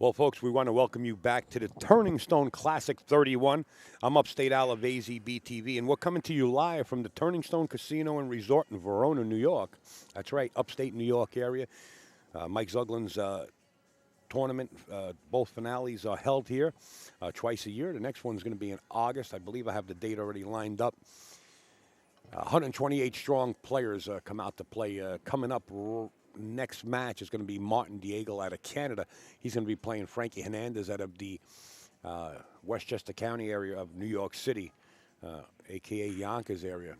Well, folks, we want to welcome you back to the Turning Stone Classic 31. I'm upstate Al of AZBTV, and we're coming to you live from the Turning Stone Casino and Resort in Verona, New York. That's right, upstate New York area. Mike Zuglin's tournament, both finales are held here twice a year. The next one's going to be in August. I believe I have the date already lined up. 128 strong players come out to play. Coming up next match is going to be Martin Daigle out of Canada. He's going to be playing Frankie Hernandez out of the Westchester County area of New York City, a.k.a. Yonkers area.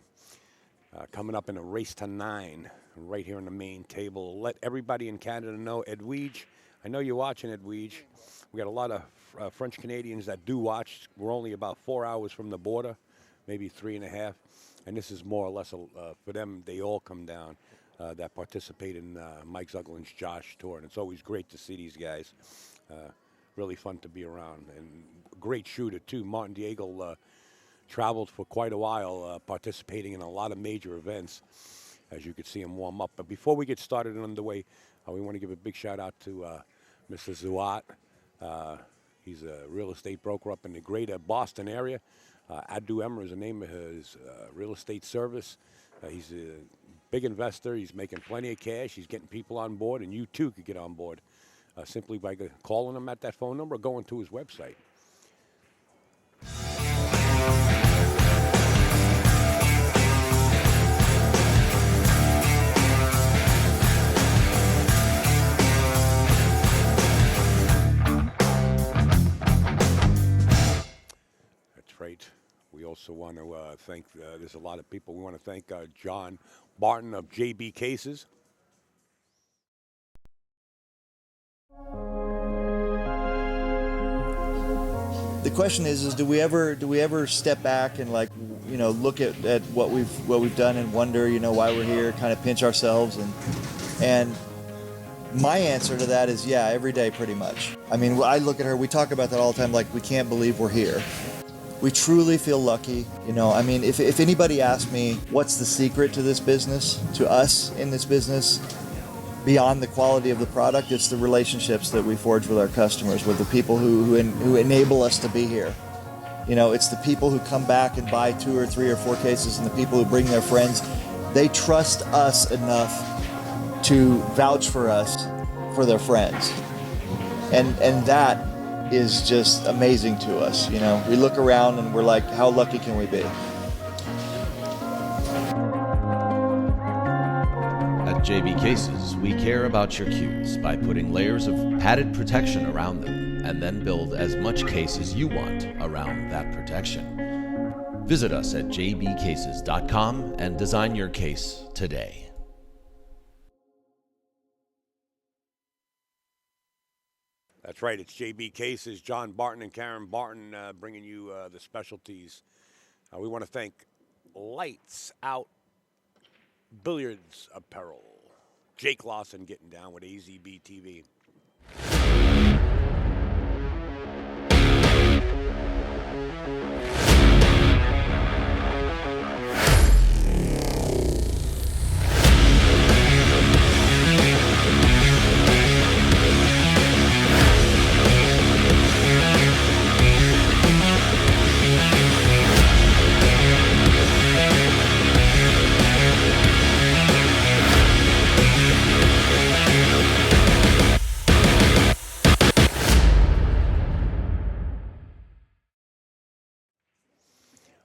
Coming up in a race to 9 right here on the main table. Let everybody in Canada know, Edwige, I know you're watching, Edwige. We got a lot of French Canadians that do watch. We're only about 4 hours from the border, maybe 3.5. And this is more or less for them, they all come down. That participate in Mike Zuglin's Josh Tour. And it's always great to see these guys. Really fun to be around. And great shooter, too. Martin Daigle traveled for quite a while, participating in a lot of major events, as you could see him warm up. But before we get started and underway, we want to give a big shout-out to Mr. Zuat. He's a real estate broker up in the greater Boston area. Adu Emmer is the name of his real estate service. He's a big investor. He's making plenty of cash. He's getting people on board, and you too could get on board simply by calling him at that phone number or going to his website. That's right. We also want to thank, there's a lot of people. We want to thank John Barton of JB Cases. The question is do we ever step back and look at what we've done and wonder, why we're here, kind of pinch ourselves and my answer to that is yeah, every day pretty much. I mean, I look at her, we talk about that all the time, like we can't believe we're here. We truly feel lucky. I mean, if anybody asked me what's the secret to this business, to us in this business, beyond the quality of the product, it's the relationships that we forge with our customers, with the people who enable us to be here. It's the people who come back and buy 2 or 3 or 4 cases, and the people who bring their friends. They trust us enough to vouch for us for their friends. And that is just amazing to us. We look around and we're like, how lucky can we be? At JB Cases, we care about your cues by putting layers of padded protection around them and then build as much case as you want around that protection. Visit us at jbcases.com and design your case today. That's right. It's JB Cases, John Barton and Karen Barton bringing you the specialties. We want to thank Lights Out Billiards Apparel. Jake Lawson getting down with AZB TV.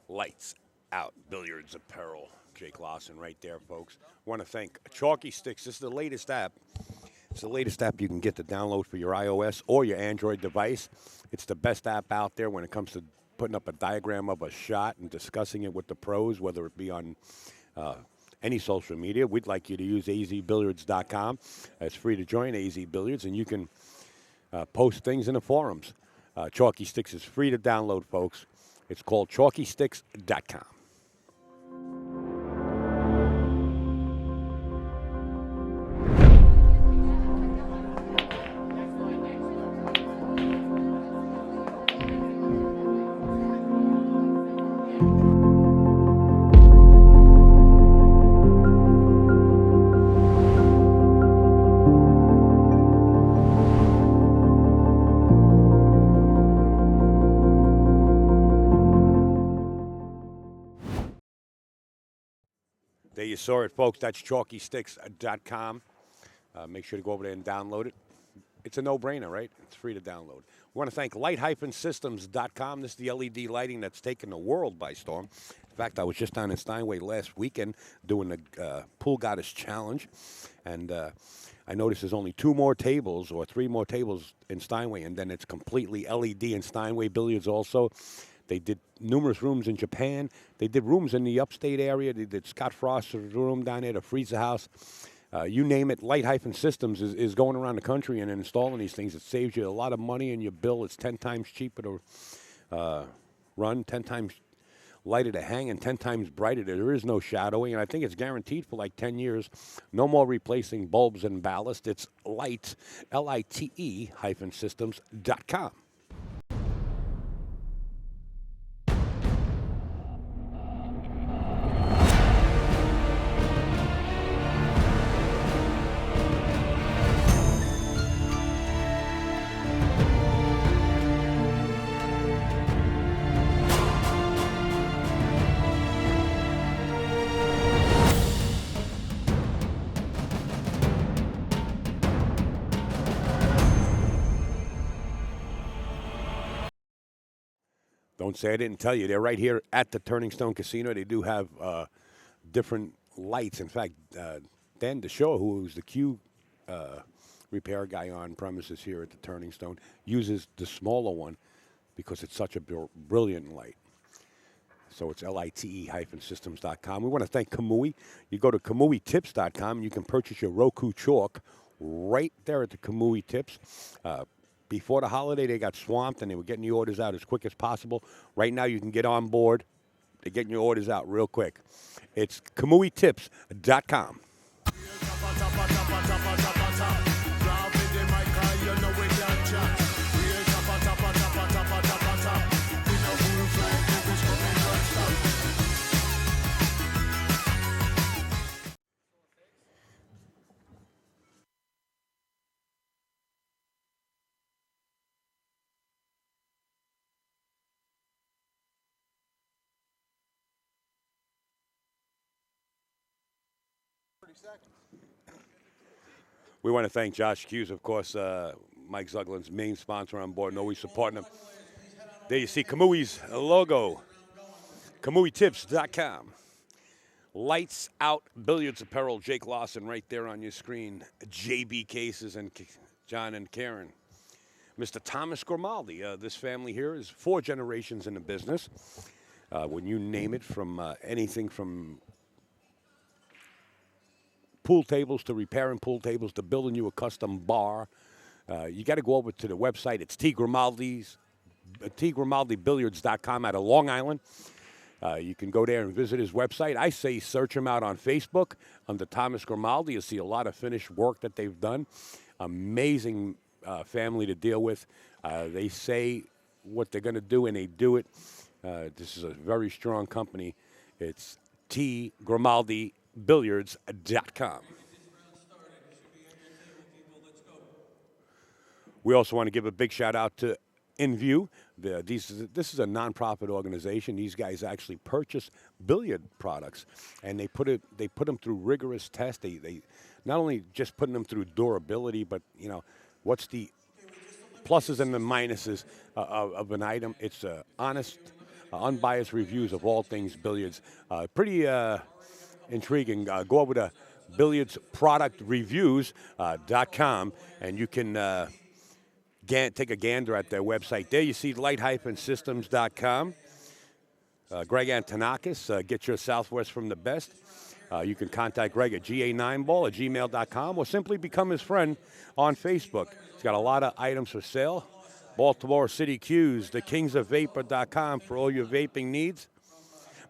Lights Out Billiards Apparel. Jake Lawson right there, folks. Want to thank Chalky Sticks. This is the latest app. It's the latest app you can get to download for your iOS or your Android device. It's the best app out there when it comes to putting up a diagram of a shot and discussing it with the pros, whether it be on any social media. We'd like you to use azbilliards.com. It's free to join AZ Billiards, and you can post things in the forums. Chalky Sticks is free to download, folks. It's called chalkysticks.com. you saw it, folks. That's chalkysticks.com. Make sure to go over there and download it. It's a no-brainer, right? It's free to download. We want to thank light-systems.com. This is the LED lighting that's taken the world by storm. In fact, I was just down in Steinway last weekend doing the Pool Goddess Challenge, and I noticed there's only 2 more tables or 3 more tables in Steinway, and then it's completely LED in Steinway Billiards also. They did numerous rooms in Japan. They did rooms in the upstate area. They did Scott Frost's room down there, the Freezer House. You name it, Light-Systems is going around the country and installing these things. It saves you a lot of money in your bill. It's 10 times cheaper to run, 10 times lighter to hang, and 10 times brighter. There is no shadowing, and I think it's guaranteed for like 10 years. No more replacing bulbs and ballast. It's light, LITE-systems.com. Don't say I didn't tell you. They're right here at the Turning Stone Casino. They do have different lights. In fact, Dan DeShaw, who's the Q repair guy on premises here at the Turning Stone, uses the smaller one because it's such a brilliant light. So it's LITE-systems.com. We want to thank Kamui. You go to KamuiTips.com and you can purchase your Roku chalk right there at the Kamui Tips. Before the holiday, they got swamped, and they were getting the orders out as quick as possible. Right now, you can get on board. They're getting your orders out real quick. It's KamuiTips.com. We want to thank Josh Hughes, of course, Mike Zuglin's main sponsor on board, and always supporting him. There you see Kamui's logo, KamuiTips.com. Lights Out Billiards Apparel, Jake Lawson right there on your screen. JB Cases and John and Karen. Mr. Thomas Grimaldi, this family here is 4 generations in the business. When you name it, from anything from pool tables to repairing pool tables to building you a custom bar. You got to go over to the website. It's TGrimaldiBilliards.com out of Long Island. You can go there and visit his website. I say search him out on Facebook under Thomas Grimaldi. You'll see a lot of finished work that they've done. Amazing family to deal with. They say what they're going to do, and they do it. This is a very strong company. It's TGrimaldiBilliards.com. We also want to give a big shout out to InView. This is a nonprofit organization. These guys actually purchase billiard products, and they put them through rigorous tests. They not only just putting them through durability, but what's the pluses and the minuses of an item. It's honest, unbiased reviews of all things billiards. Pretty intriguing. Go over to billiardsproductreviews.com and you can take a gander at their website. There you see light-systems.com. Greg Antonakis, get your Southwest from the best. You can contact Greg at ga9ball@gmail.com or simply become his friend on Facebook. He's got a lot of items for sale. Baltimore City Q's, thekingsofvapor.com for all your vaping needs.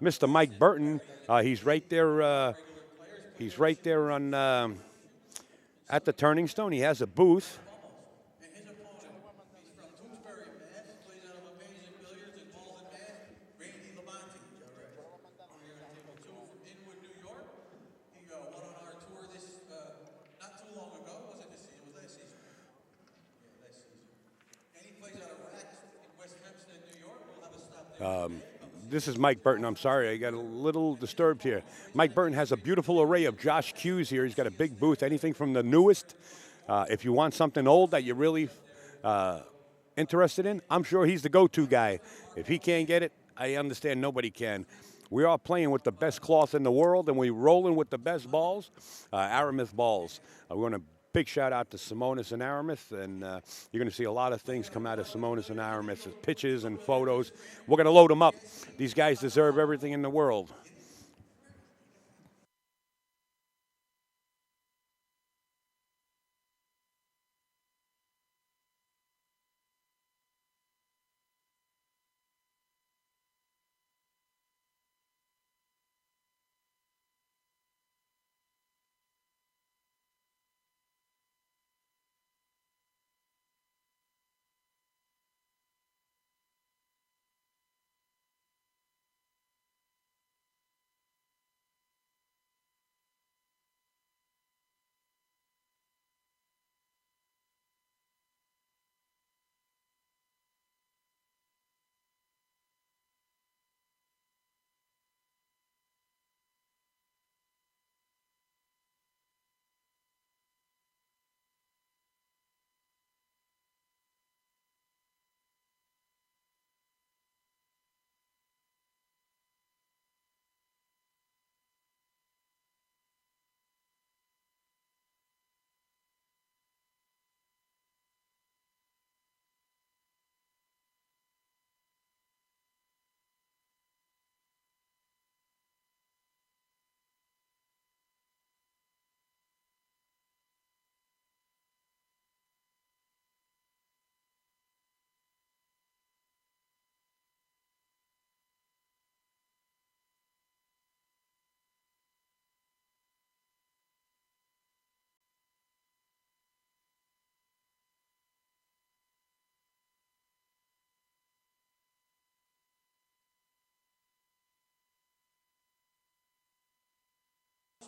Mr. Mike Burton, he's right there. He's right there on at the Turning Stone. He has a booth. This is Mike Burton. I'm sorry, I got a little disturbed here. Mike Burton has a beautiful array of Josh cues here. He's got a big booth, anything from the newest. If you want something old that you're really interested in, I'm sure he's the go-to guy. If he can't get it, I understand nobody can. We are playing with the best cloth in the world, and we're rolling with the best balls, Aramis balls. We're going to big shout out to Simonis and Aramis, and you're going to see a lot of things come out of Simonis and Aramis, pitches and photos. We're going to load them up. These guys deserve everything in the world.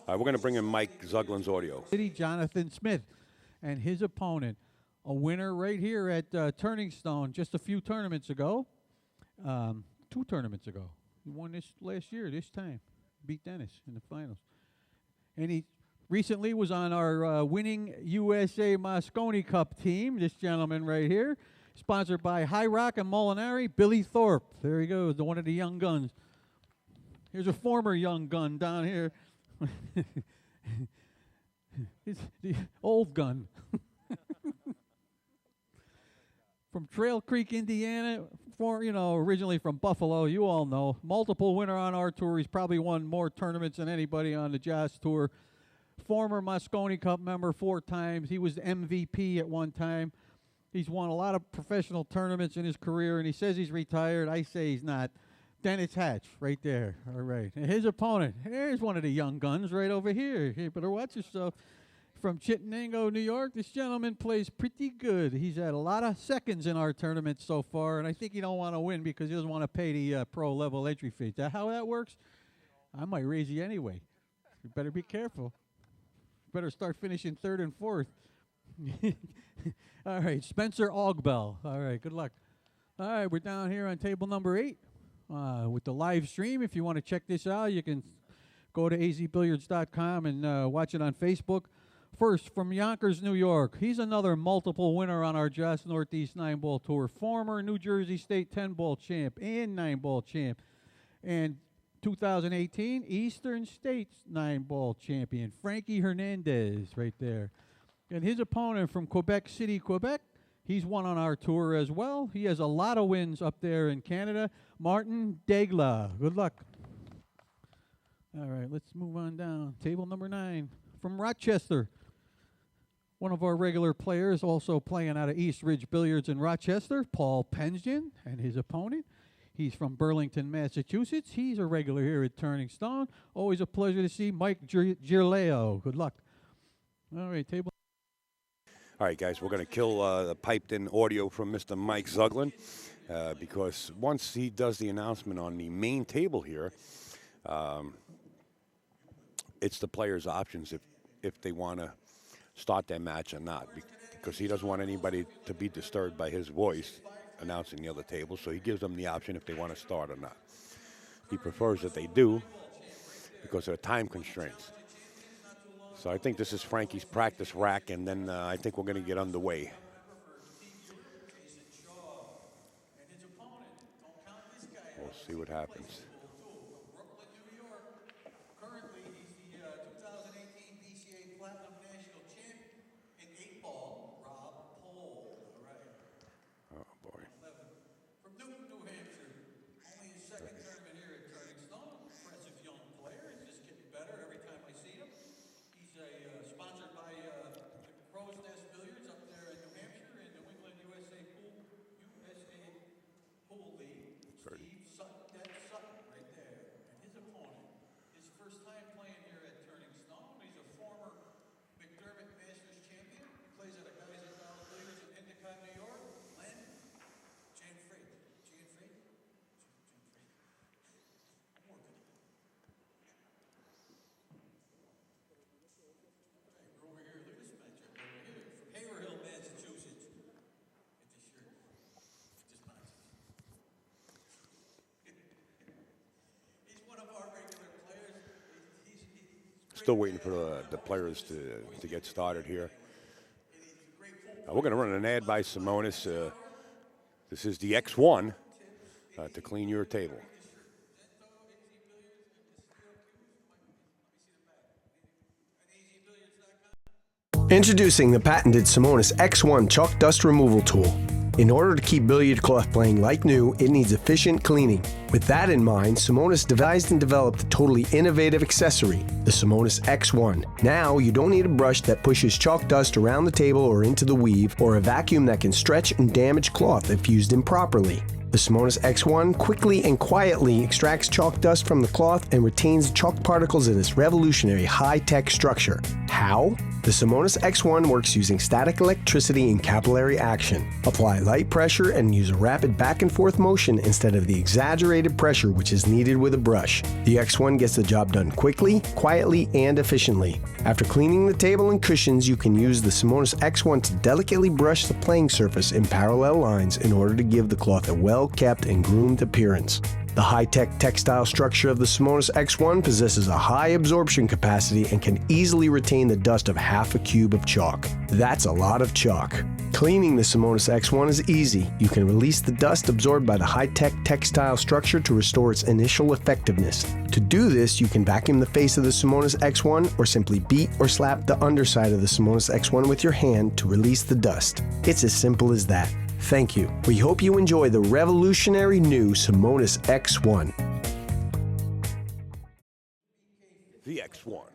We're going to bring in Mike Zuglin's audio. Jonathan Smith and his opponent, a winner right here at Turning Stone just a few tournaments ago, 2 tournaments ago. He won this last year, this time. Beat Dennis in the finals. And he recently was on our winning USA Moscone Cup team, this gentleman right here, sponsored by High Rock and Molinari, Billy Thorpe. There he goes, one of the young guns. Here's a former young gun down here. It's the old gun. From Trail Creek, Indiana, originally from Buffalo, you all know. Multiple winner on our tour. He's probably won more tournaments than anybody on the Jazz Tour. Former Moscone Cup member 4 times. He was MVP at one time. He's won a lot of professional tournaments in his career, and he says he's retired. I say he's not. Dennis Hatch, right there. All right. And his opponent, here's one of the young guns right over here. You better watch yourself. From Chittenango, New York, this gentleman plays pretty good. He's had a lot of seconds in our tournament so far, and I think he don't want to win because he doesn't want to pay the pro-level entry fee. Is that how that works? I might raise you anyway. You better be careful. Better start finishing 3rd and 4th. All right, Spencer Augbell. All right, good luck. All right, we're down here on table number 8. With the live stream. If you want to check this out, you can go to azbilliards.com and watch it on Facebook. First, from Yonkers, New York. He's another multiple winner on our Joss Northeast 9-ball tour. Former New Jersey State 10-ball champ and 9-ball champ. And 2018 Eastern States 9-ball champion. Frankie Hernandez right there. And his opponent from Quebec City, Quebec. He's won on our tour as well. He has a lot of wins up there in Canada. Martin Daigle. Good luck. All right, let's move on down. Table number 9 from Rochester. One of our regular players also playing out of East Ridge Billiards in Rochester, Paul Pension, and his opponent. He's from Burlington, Massachusetts. He's a regular here at Turning Stone. Always a pleasure to see Mike Girleo. Good luck. All right, table. All right, guys, we're going to kill the piped-in audio from Mr. Mike Zuglin because once he does the announcement on the main table here, it's the players' options if they want to start their match or not, because he doesn't want anybody to be disturbed by his voice announcing the other table, so he gives them the option if they want to start or not. He prefers that they do because of the time constraints. So I think this is Frankie's practice rack, and then I think we're going to get underway. We'll see what happens. Oh, boy. Still waiting for the players to get started here. We're going to run an ad by Simonis. This is the X1 to clean your table. Introducing the patented Simonis X1 Chalk Dust Removal Tool. In order to keep billiard cloth playing like new, it needs efficient cleaning. With that in mind, Simonis devised and developed a totally innovative accessory, the Simonis X1. Now, you don't need a brush that pushes chalk dust around the table or into the weave, or a vacuum that can stretch and damage cloth if used improperly. The Simonis X1 quickly and quietly extracts chalk dust from the cloth and retains chalk particles in its revolutionary high-tech structure. How? The Simonis X1 works using static electricity and capillary action. Apply light pressure and use a rapid back and forth motion instead of the exaggerated pressure which is needed with a brush. The X1 gets the job done quickly, quietly, and efficiently. After cleaning the table and cushions, you can use the Simonis X1 to delicately brush the playing surface in parallel lines in order to give the cloth a well-kept and groomed appearance. The high-tech textile structure of the Simonis X1 possesses a high absorption capacity and can easily retain the dust of half a cube of chalk. That's a lot of chalk. Cleaning the Simonis X1 is easy. You can release the dust absorbed by the high-tech textile structure to restore its initial effectiveness. To do this, you can vacuum the face of the Simonis X1 or simply beat or slap the underside of the Simonis X1 with your hand to release the dust. It's as simple as that. Thank you. We hope you enjoy the revolutionary new Simonis X1. The X1. All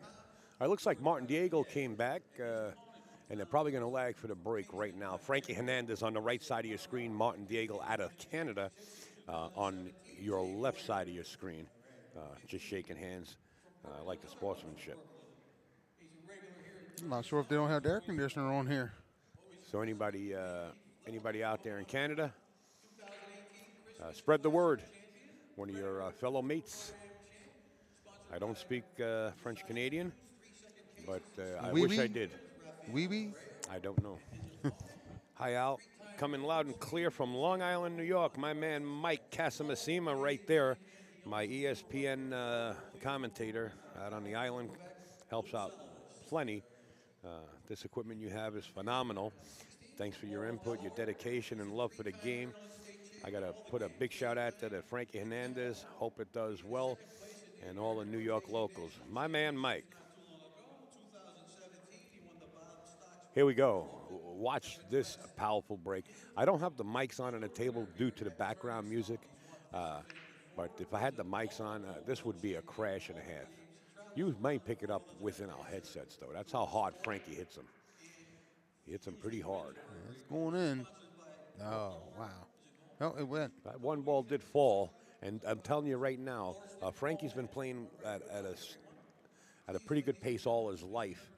right, looks like Martin Daigle came back, and they're probably going to lag for the break right now. Frankie Hernandez on the right side of your screen, Martin Daigle out of Canada on your left side of your screen. Just shaking hands. I like the sportsmanship. I'm not sure if they don't have the air conditioner on here. So anybody out there in Canada, spread the word. One of your fellow mates. I don't speak French Canadian, but I wish I did. Wee-wee? I don't know. Hi, Al. Coming loud and clear from Long Island, New York. My man Mike Casamasima right there. My ESPN commentator out on the island. Helps out plenty. This equipment you have is phenomenal. Thanks for your input, your dedication, and love for the game. I got to put a big shout out to Frankie Hernandez. Hope it does well. And all the New York locals. My man Mike. Here we go. Watch this powerful break. I don't have the mics on the table due to the background music. But if I had the mics on, this would be a crash and a half. You might pick it up within our headsets, though. That's how hard Frankie hits them. He hits them pretty hard. It's going in. Oh, wow. Oh, it went. That one ball did fall, and I'm telling you right now, Frankie's been playing at a pretty good pace all his life,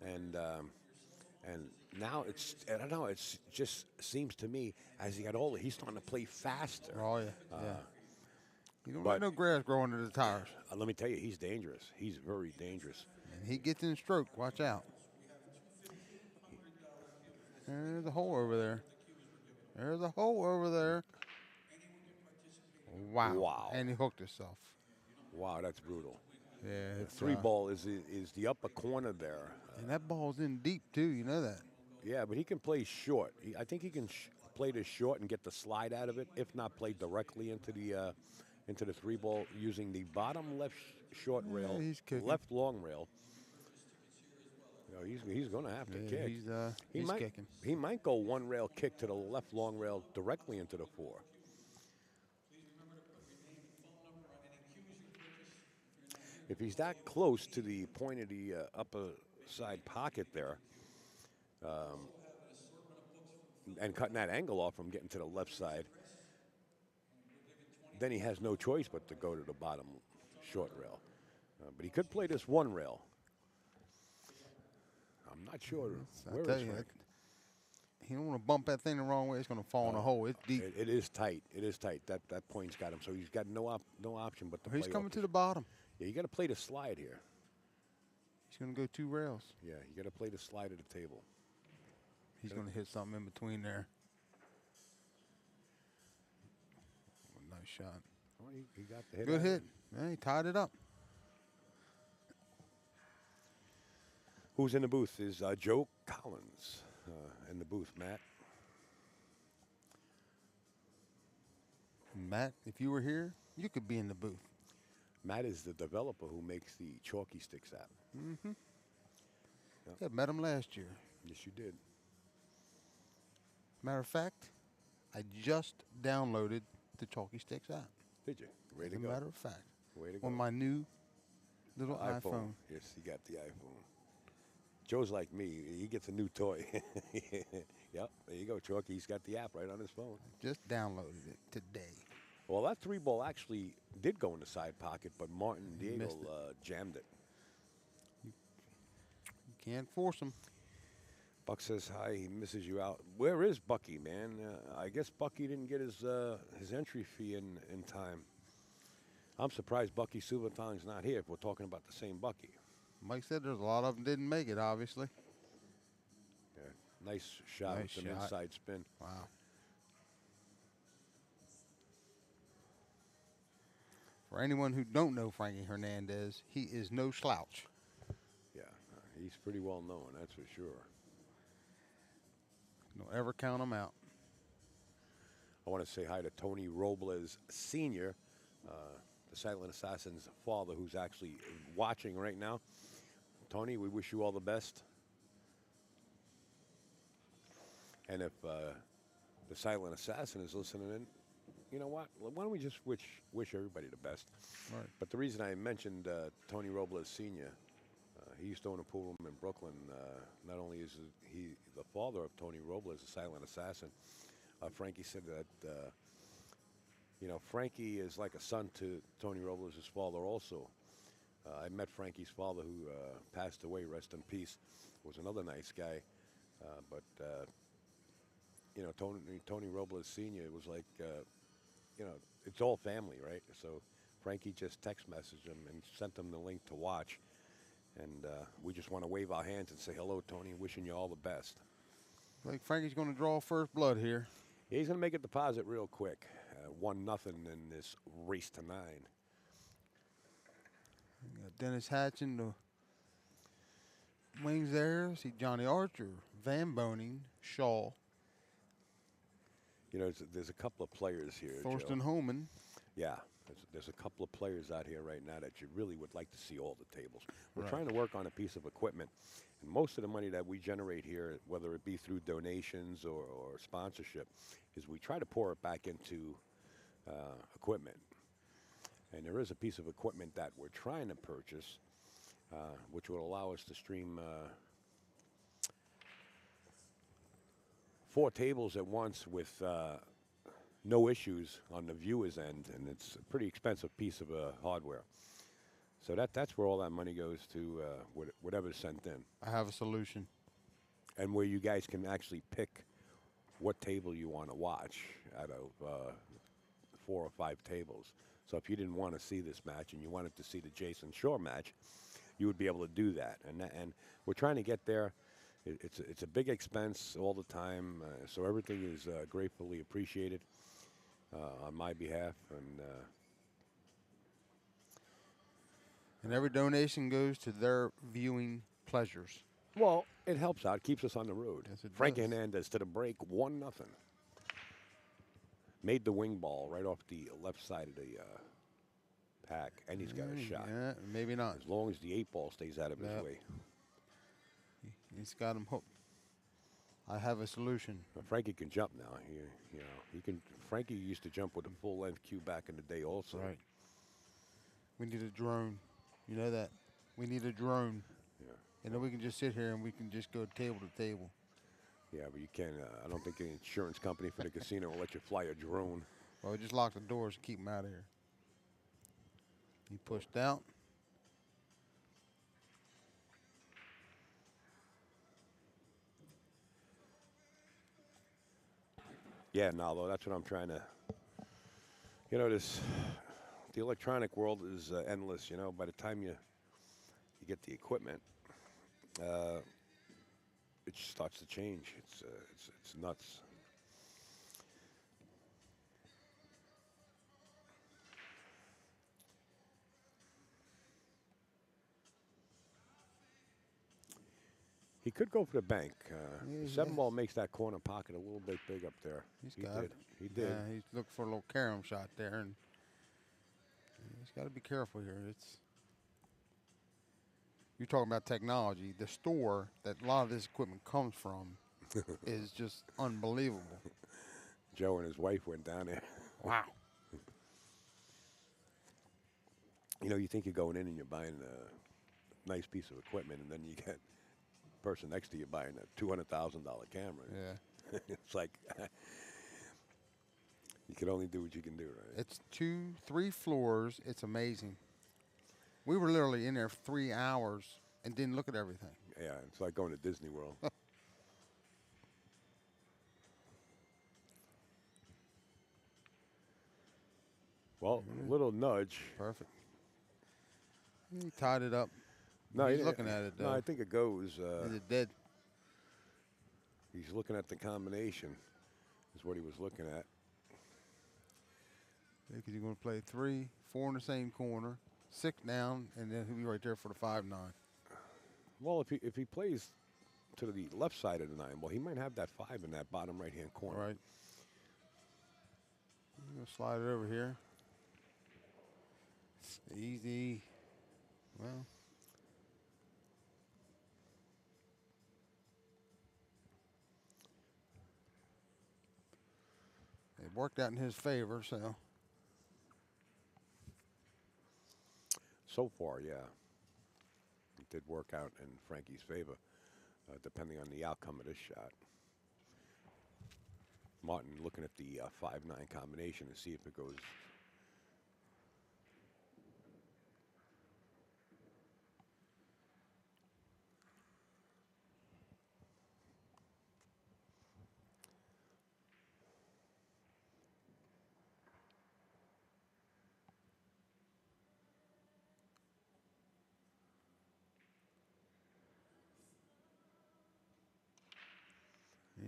and now I don't know. It's just seems to me as he got older, he's starting to play faster. Oh yeah, yeah. You don't let no grass grow under the tires. Let me tell you, he's dangerous. He's very dangerous. And he gets in stroke. Watch out. There's a hole over there. There's a hole over there. Wow. Wow. And he hooked himself. Wow, that's brutal. Yeah. The It's, three ball is the upper corner there. and that ball's in deep, too. You know that. Yeah, but he can play short. I think he can play this short and get the slide out of it, if not play directly into the three ball using the bottom left short rail, he's kicking. left long rail. You know, he's going to have to Yeah, kick. he's might, kicking. He might go one rail kick to the left long rail directly into the four. If he's that close to the point of the upper side pocket there, and cutting that angle off from getting to the left side, then he has no choice but to go to the bottom short rail. But he could play this one rail. I'm not sure where tell it's you, Frank. he don't want to bump that thing the wrong way. It's going to fall in a hole. It's deep. It is tight. It is tight. That point's got him. So he's got no option but to He's play coming off to his- the bottom. Yeah, you got to play the slide here. He's going to go 2 rails. Yeah, you got to play the slide at the table. He's going to hit something in between there. Nice shot. Oh, he got the hit. Good out. hit. Yeah, he tied it up. Who's in the booth is Joe Collins in the booth, Matt. Matt, if you were here, you could be in the booth. Matt is the developer who makes the Chalky Sticks app. Yeah, met him last year. Yes, you did. Matter of fact, I just downloaded the Chalky Sticks app. Did you? Way As to a go. matter of fact, Way to go. on my new little iPhone. Yes, he got the iPhone. Joe's like me. He gets a new toy. Yep, there you go, Chalky. He's got the app right on his phone. Just downloaded it today. Well, that three ball actually did go in the side pocket, but Martin Missed Daigle jammed it. You can't force him. Buck says hi. He misses you out. Where is Bucky, man? I guess Bucky didn't get his entry fee in time. I'm surprised Bucky Subentong's not here if we're talking about the same Bucky. Mike said there's a lot of them didn't make it, obviously. Yeah, nice shot Nice with an shot. inside spin. Wow. For anyone who don't know Frankie Hernandez, he is no slouch. Yeah, he's pretty well known, that's for sure. Don't ever count him out. I want to say hi to Tony Robles Sr., the Silent Assassin's father, who's actually watching right now. Tony, we wish you all the best. And if the Silent Assassin is listening in, you know what? Why don't we just wish everybody the best? Right. But the reason I mentioned Tony Robles Sr., he used to own a pool room in Brooklyn. Not only is he the father of Tony Robles, the Silent Assassin, Frankie said that, Frankie is like a son to Tony Robles' father also. I met Frankie's father who passed away, rest in peace, was another nice guy. Tony Robles Sr. was like, it's all family, right? So Frankie just text messaged him and sent him the link to watch. And we just want to wave our hands and say hello, Tony, wishing you all the best. Like Frankie's going to draw first blood here. Yeah, he's going to make a deposit real quick. 1-0 in this race to 9. We got Dennis Hatch in the wings there. See Johnny Archer, Van Boning, Shaw, There's a couple of players here, Thorsten Joe. Homan. Yeah, there's a couple of players out here right now that you really would like to see all the tables. We're Right. trying to work on a piece of equipment. And most of the money that we generate here, whether it be through donations or sponsorship, is we try to pour it back into equipment. And there is a piece of equipment that we're trying to purchase, which will allow us to stream 4 tables at once with no issues on the viewer's end, and it's a pretty expensive piece of hardware. So that's where all that money goes to, whatever's sent in. I have a solution. And where you guys can actually pick what table you want to watch out of 4 or 5 tables. So if you didn't want to see this match and you wanted to see the Jason Shore match, you would be able to do that. And we're trying to get there. It's a big expense all the time, so everything is gratefully appreciated. on my behalf, And every donation goes to their viewing pleasures. well, it helps out, keeps us on the road. Yes, it Frankie does. Hernandez to the break, 1-0. Made the wing ball right off the left side of the pack, and he's got a shot. Yeah, maybe not. As long as the 8-ball stays out of his Yep. way. He's got him hooked. I have a solution. Now, Frankie can jump now. He can. Frankie used to jump with a full length cue back in the day, also. Right. We need a drone. You know that. We need a drone. Yeah. And then we can just sit here and we can just go table to table. Yeah, but you can't. I don't think the insurance company for the casino will let you fly a drone. Well, we just lock the doors and keep him out of here. He pushed out. Yeah, Naldo, that's what I'm trying to. The electronic world is endless. By the time you get the equipment, it just starts to change. It's nuts. He could go for the bank. Yeah, 7-ball makes that corner pocket a little bit big up there. He got did. it. He did. Yeah, he's looking for a little carom shot there, and he's got to be careful here. You're talking about technology. The store that a lot of this equipment comes from is just unbelievable. Joe and his wife went down there. Wow. You think you're going in and you're buying a nice piece of equipment, and then you get a person next to you buying a $200,000 camera. Yeah. It's like you can only do what you can do, right? It's 2-3 floors. It's amazing. We were literally in there for 3 hours and didn't look at everything. Yeah, it's like going to Disney World. Well, a little nudge. Perfect. He tied it up. No, He's looking at it, No, though. I think it goes. Is it dead? He's looking at the combination. Is what he was looking at. Because you're going to play 3, 4 in the same corner, 6 down, and then he'll be right there for the 5-9. Well, if he plays to the left side of the 9, well, he might have that 5 in that bottom right-hand corner. All right. I'm going to slide it over here. Easy. Well. It worked out in his favor, so. So far, yeah. It did work out in Frankie's favor, depending on the outcome of this shot. Martin looking at the 5-9 combination to see if it goes.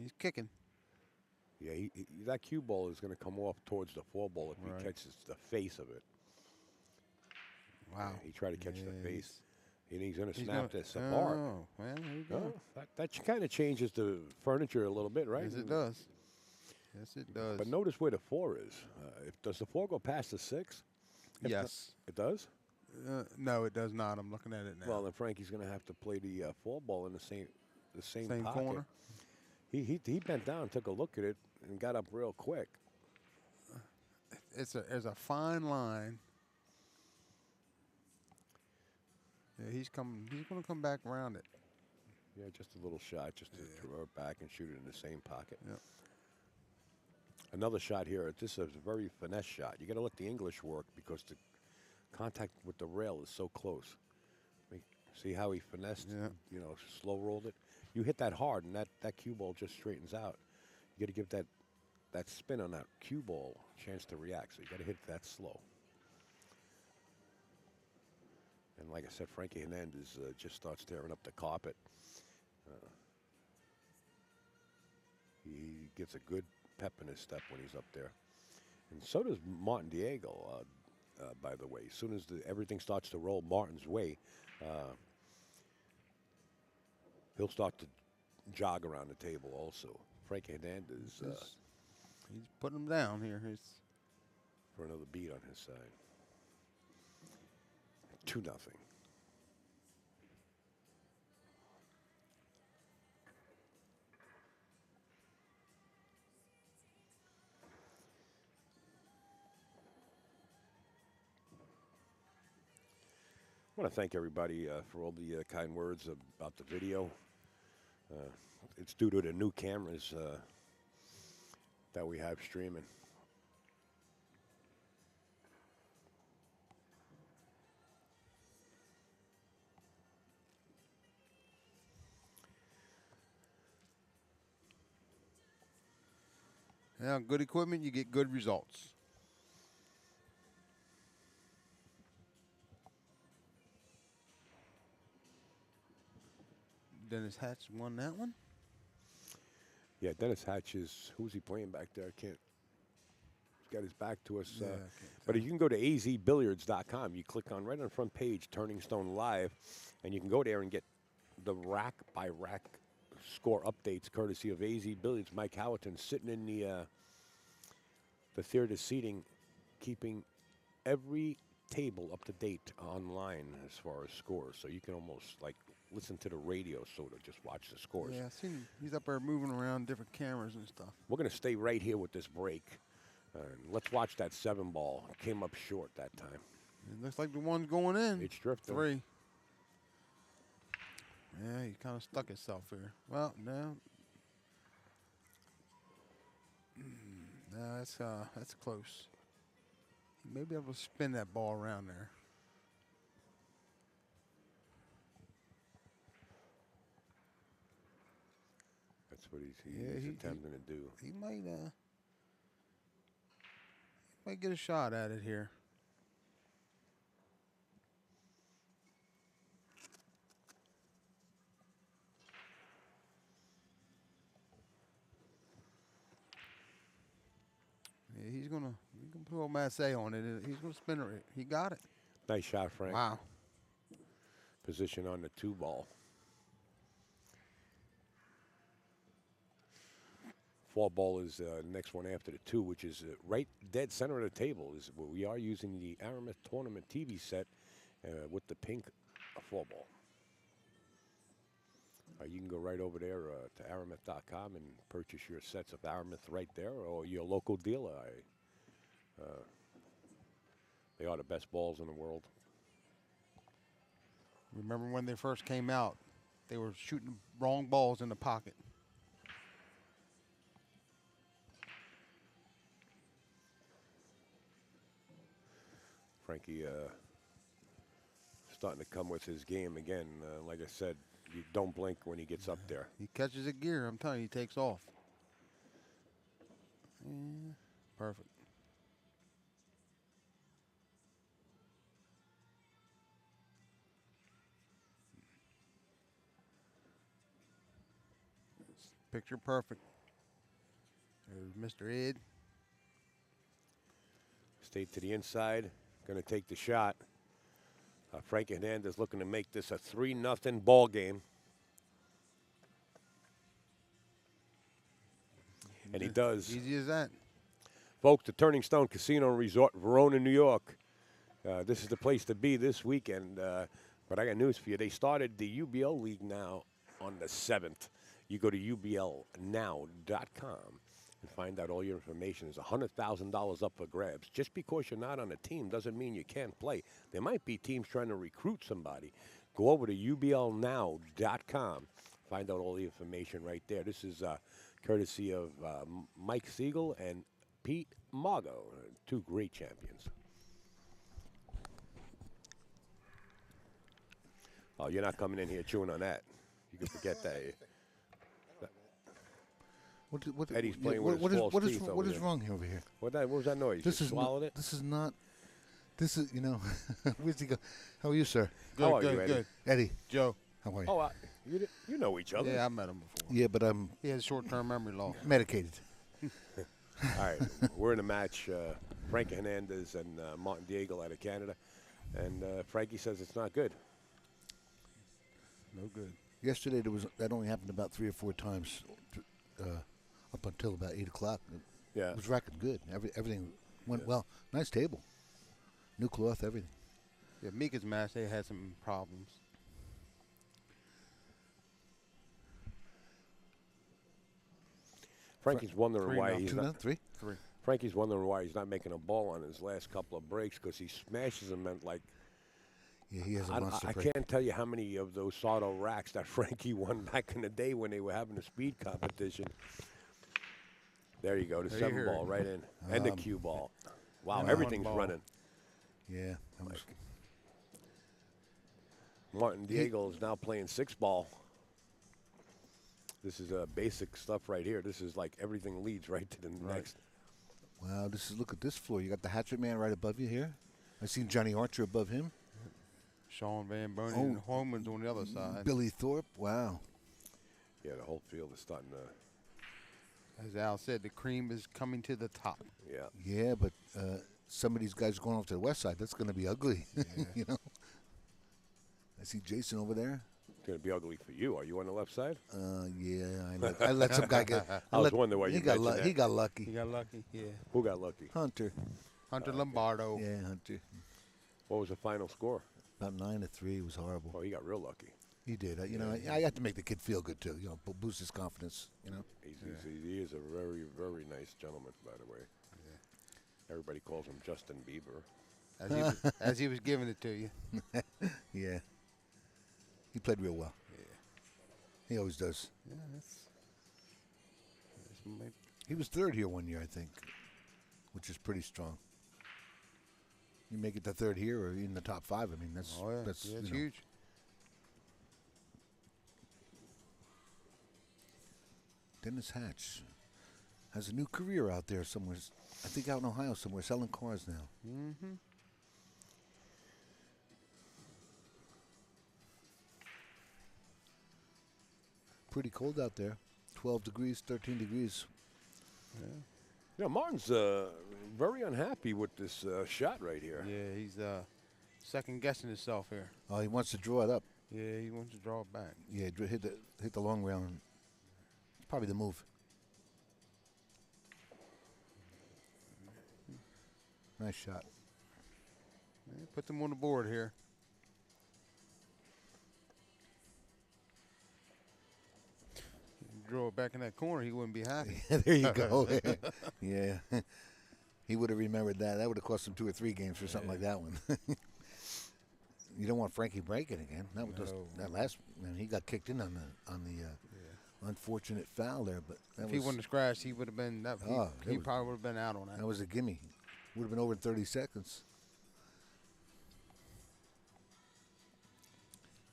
He's kicking. Yeah, that cue ball is going to come off towards the 4-ball if Right. he catches the face of it. Wow. Yeah, he tried to catch the Yeah, face. And he's going to He's snap gonna- this apart. Oh, well, there you go. Oh, that kind of changes the furniture a little bit, right? Yes, it does. Yes, it does. But notice where the 4 is. Does the 4 go past the 6? If not- Yes. It does? No, it does not. I'm looking at it now. Well, then Frankie's going to have to play the 4-ball in the same Same pocket. corner. He bent down, took a look at it, and got up real quick. There's a fine line. Yeah, he's coming. He's going to come back around it. Yeah, just a little shot, just to throw it back and shoot it in the same pocket. Yep. Another shot here. This is a very finesse shot. You got to let the English work because the contact with the rail is so close. See how he finessed? Yeah. Slow rolled it. You hit that hard, and that cue ball just straightens out. You got to give that spin on that cue ball a chance to react. So you got to hit that slow. And like I said, Frankie Hernandez just starts tearing up the carpet. He gets a good pep in his step when he's up there. And so does Martin Daigle, by the way. As soon as everything starts to roll Martin's way, he'll start to jog around the table also. Frankie Hernandez He's putting him down here. for another beat on his side. 2-0. I want to thank everybody for all the kind words about the video. It's due to the new cameras that we have streaming. Yeah, good equipment, you get good results. Dennis Hatch won that one. Yeah, Dennis Hatch is, who's he playing back there? I can't. He's got his back to us. Yeah, I can't but you can go to azbilliards.com. You click on right on the front page, Turning Stone Live, and you can go there and get the rack by rack score updates courtesy of AZ Billiards. Mike Howerton sitting in the theater seating, keeping every table up to date online as far as scores. So you can almost like listen to the radio, sort of just watch the scores. Yeah, I seen him. He's up there moving around different cameras and stuff. We're going to stay right here with this break. Let's watch that 7-ball. Came up short that time. It looks like the one's going in. It's drifting. 3. Yeah, he kind of stuck himself here. Well, no. No, that's close. He may be able to spin that ball around there. That's what he's attempting to do. He might get a shot at it here. Yeah, he's gonna put a masse on it. He's gonna spin it. He got it. Nice shot, Frank. Wow. Position on the 2-ball. 4-ball is the next one after the 2, which is right dead center of the table. Is where we are using the Aramith Tournament TV set with the pink 4-ball. You can go right over there to aramith.com and purchase your sets of Aramith right there, or your local dealer. They are the best balls in the world. Remember when they first came out, they were shooting wrong balls in the pocket. Frankie starting to come with his game again. Like I said, you don't blink when he gets up there. He catches a gear. I'm telling you, he takes off. Yeah, perfect. Picture perfect. There's Mr. Ed. Stayed to the inside. Going to take the shot. Frankie Hernandez looking to make this a 3-0 ball game. And he does. Easy as that. Folks, the Turning Stone Casino and Resort, Verona, New York. This is the place to be this weekend. But I got news for you. They started the UBL League now on the 7th. You go to ublnow.com and find out all your information. There's $100,000 up for grabs. Just because you're not on a team doesn't mean you can't play. There might be teams trying to recruit somebody. Go over to ublnow.com. Find out all the information right there. This is courtesy of Mike Siegel and Pete Margo, 2 great champions. Oh, you're not coming in here chewing on that. You can forget that. Eddie's playing with his false teeth over what is there. wrong over here? What was that noise? This You is swallowed it? This is not. This is Where's he go? How are you, sir? Good, How are good, you, Eddie? good. Eddie. Joe. How are you? Oh, you know each other. Yeah, I met him before. Yeah, but I'm He has short-term memory loss. medicated. All right, we're in a match. Frankie Hernandez and Martin Daigle out of Canada, and Frankie says it's not good. No good. Yesterday that only happened about 3 or 4 times, up until about 8 o'clock. Yeah. It was racking good. Everything went well. Nice table, new cloth, everything. Yeah, Mika's match, they had some problems. Frankie's wondering why he's 2-0, not. 3. Frankie's wondering why he's not making a ball on his last couple of breaks because he smashes them at like. Yeah, he has a monster I break. can't tell you how many of those Sardo racks that Frankie won back in the day when they were having a speed competition. There you go, the There you 7 heard. ball right in, and the cue ball. Wow, and everything's one ball. running. Yeah, that was, Martin Daigle is now playing 6 ball. This is basic stuff right here. This is like everything leads right to the next. wow. Look at this floor. You got the hatchet man right above you here. I seen Johnny Archer above him. Sean Van Bonen and Holman's on the other side. Billy Thorpe. Wow. Yeah, the whole field is starting to. As Al said, the cream is coming to the top. Yeah. Yeah, but some of these guys are going off to the west side. That's going to be ugly. You know. I see Jason over there. It's going to be ugly for you. Are you on the left side? Yeah, I let some guy get. I was wondering why you mentioned that. He got lucky. He got lucky, yeah. Who got lucky? Hunter. Hunter Lombardo. Yeah, Hunter. What was the final score? About 9-3. It was horrible. Oh, he got real lucky. He did. You know, I had to make the kid feel good too. You know, boost his confidence. You know. He is a very, very nice gentleman, by the way. Yeah. Everybody calls him Justin Bieber. As he was giving it to you. Yeah. He played real well. Yeah. He always does. Yeah, He was 3rd here one year, I think, which is pretty strong. You make it to 3rd here or in the top 5. I mean, that's that's you know. huge. Dennis Hatch has a new career out there somewhere. I think out in Ohio somewhere, selling cars now. Mm-hmm. Pretty cold out there. 12 degrees, 13 degrees. Yeah. You know, Martin's very unhappy with this shot right here. Yeah, he's second guessing himself here. Oh, he wants to draw it up. Yeah, he wants to draw it back. Yeah, hit the long round. It's probably the move. Nice shot. Yeah, put them on the board here. Draw it back in that corner, he wouldn't be happy. There you go. Yeah. He would have remembered that. That would have cost him 2 or 3 games for something like that one. You don't want Frankie breaking again. That last man, he got kicked in on the unfortunate foul there. But If he wouldn't have scratched, he would have been. He probably would have been out on that. That was a gimme. Would have been over in 30 seconds.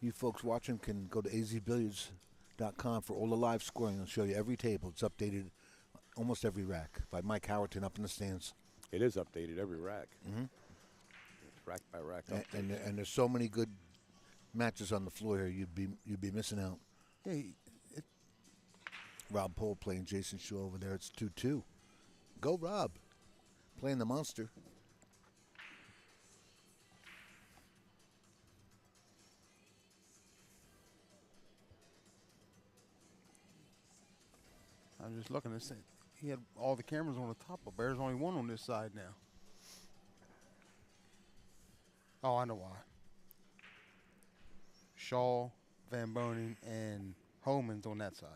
You folks watching can go to azbilliards.com for all the live scoring. It'll show you every table. It's updated almost every rack by Mike Howerton up in the stands. It is updated every rack. Mm-hmm. It's rack by rack. And there's so many good matches on the floor here. You'd be missing out. Yeah, Rob Pohl playing Jason Shaw over there. It's 2-2. Go Rob, playing the monster. I'm just looking and saying he had all the cameras on the top, but there's only one on this side now. Oh, I know why. Shaw, Van Bonen, and Holman's on that side.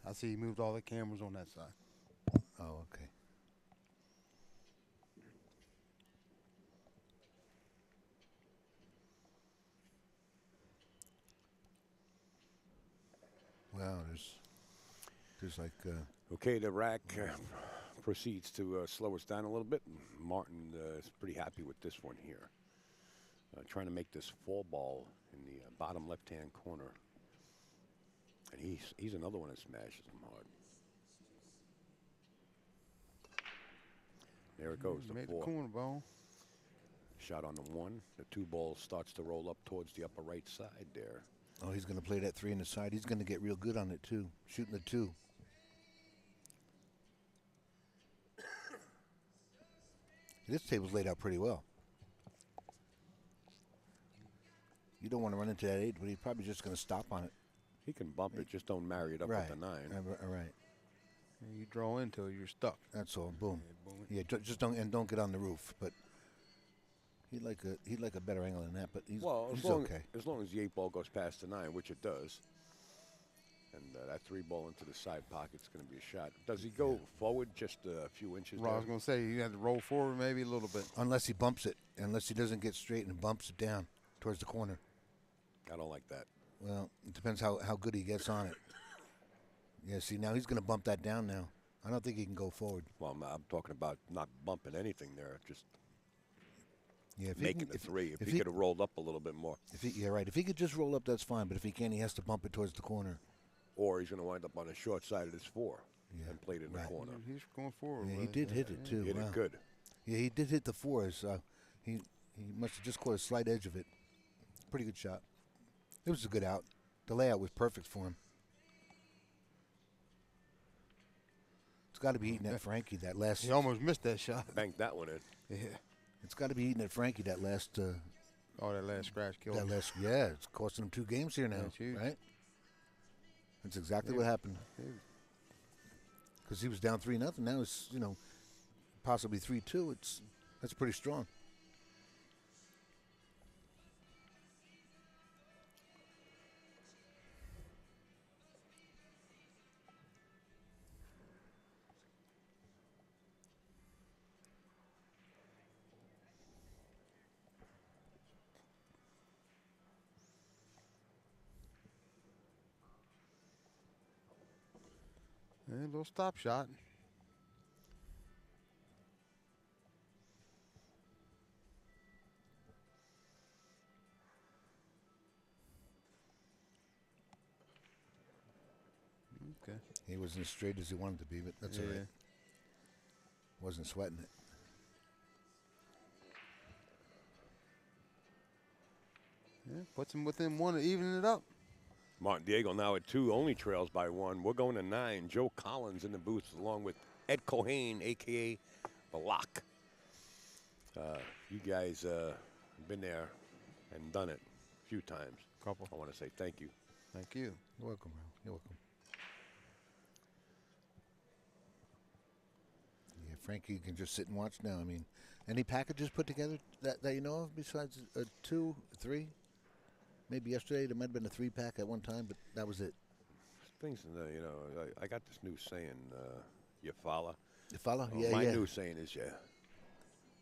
I see he moved all the cameras on that side. Oh, okay. Wow, there's like. Okay, the rack proceeds to slow us down a little bit. Martin is pretty happy with this one here. Trying to make this 4 ball in the bottom left-hand corner. And he's another one that smashes him hard. There it goes, the Made 4. the corner ball. Shot on the 1. The 2 ball starts to roll up towards the upper right side there. Oh, he's going to play that 3 in the side. He's going to get real good on it too, shooting the 2. This table's laid out pretty well. You don't want to run into that 8, but he's probably just going to stop on it. He can bump it, just don't marry it up with the 9. Right. And you draw into it, you're stuck. That's all. Boom. Yeah, boom. Yeah, just don't get on the roof. But he'd like a better angle than that. But he's okay. As long as the 8 ball goes past the 9, which it does, and that 3 ball into the side pocket's going to be a shot. Does he go forward just a few inches? Well, I was going to say you have to roll forward maybe a little bit. Unless he bumps it, unless he doesn't get straight and bumps it down towards the corner. I don't like that. Well, it depends how good he gets on it. Yeah, see, now he's going to bump that down now. I don't think he can go forward. Well, I'm talking about not bumping anything there, just if making the 3. If he could have rolled up a little bit more. Right. If he could just roll up, that's fine. But if he can't, he has to bump it towards the corner. Or he's going to wind up on the short side of this 4 and play it in the corner. He's going forward. Yeah, he did hit it, too. Hit it good. Yeah, he did hit the 4s. He must have just caught a slight edge of it. Pretty good shot. It was a good out. The layout was perfect for him. It's got to be eating at Frankie that last. He almost missed that shot. Banked that one in. Yeah. It's got to be eating at Frankie that last. That last scratch killed him. Yeah, it's costing him 2 games here now. That's huge. Right? That's exactly what happened. Because he was down 3-0. Now it's possibly 3-2. That's pretty strong. A little stop shot. Okay. He wasn't as straight as he wanted to be, but that's all right. Wasn't sweating it. Yeah, puts him within 1 to even it up. Martin Daigle now at 2, only trails by 1. We're going to 9. Joe Collins in the booth along with Ed Cohane, a.k.a. Balak. You guys have been there and done it a few times. Couple. I want to say thank you. Thank you. You're welcome, Ralph. You're welcome. Yeah, Frankie, you can just sit and watch now. I mean, any packages put together that you know of besides a 2, 3? Maybe yesterday there might have been a 3-pack at one time, but that was it. Things, I got this new saying, you follow. You follow? Oh, yeah, my yeah. new saying is,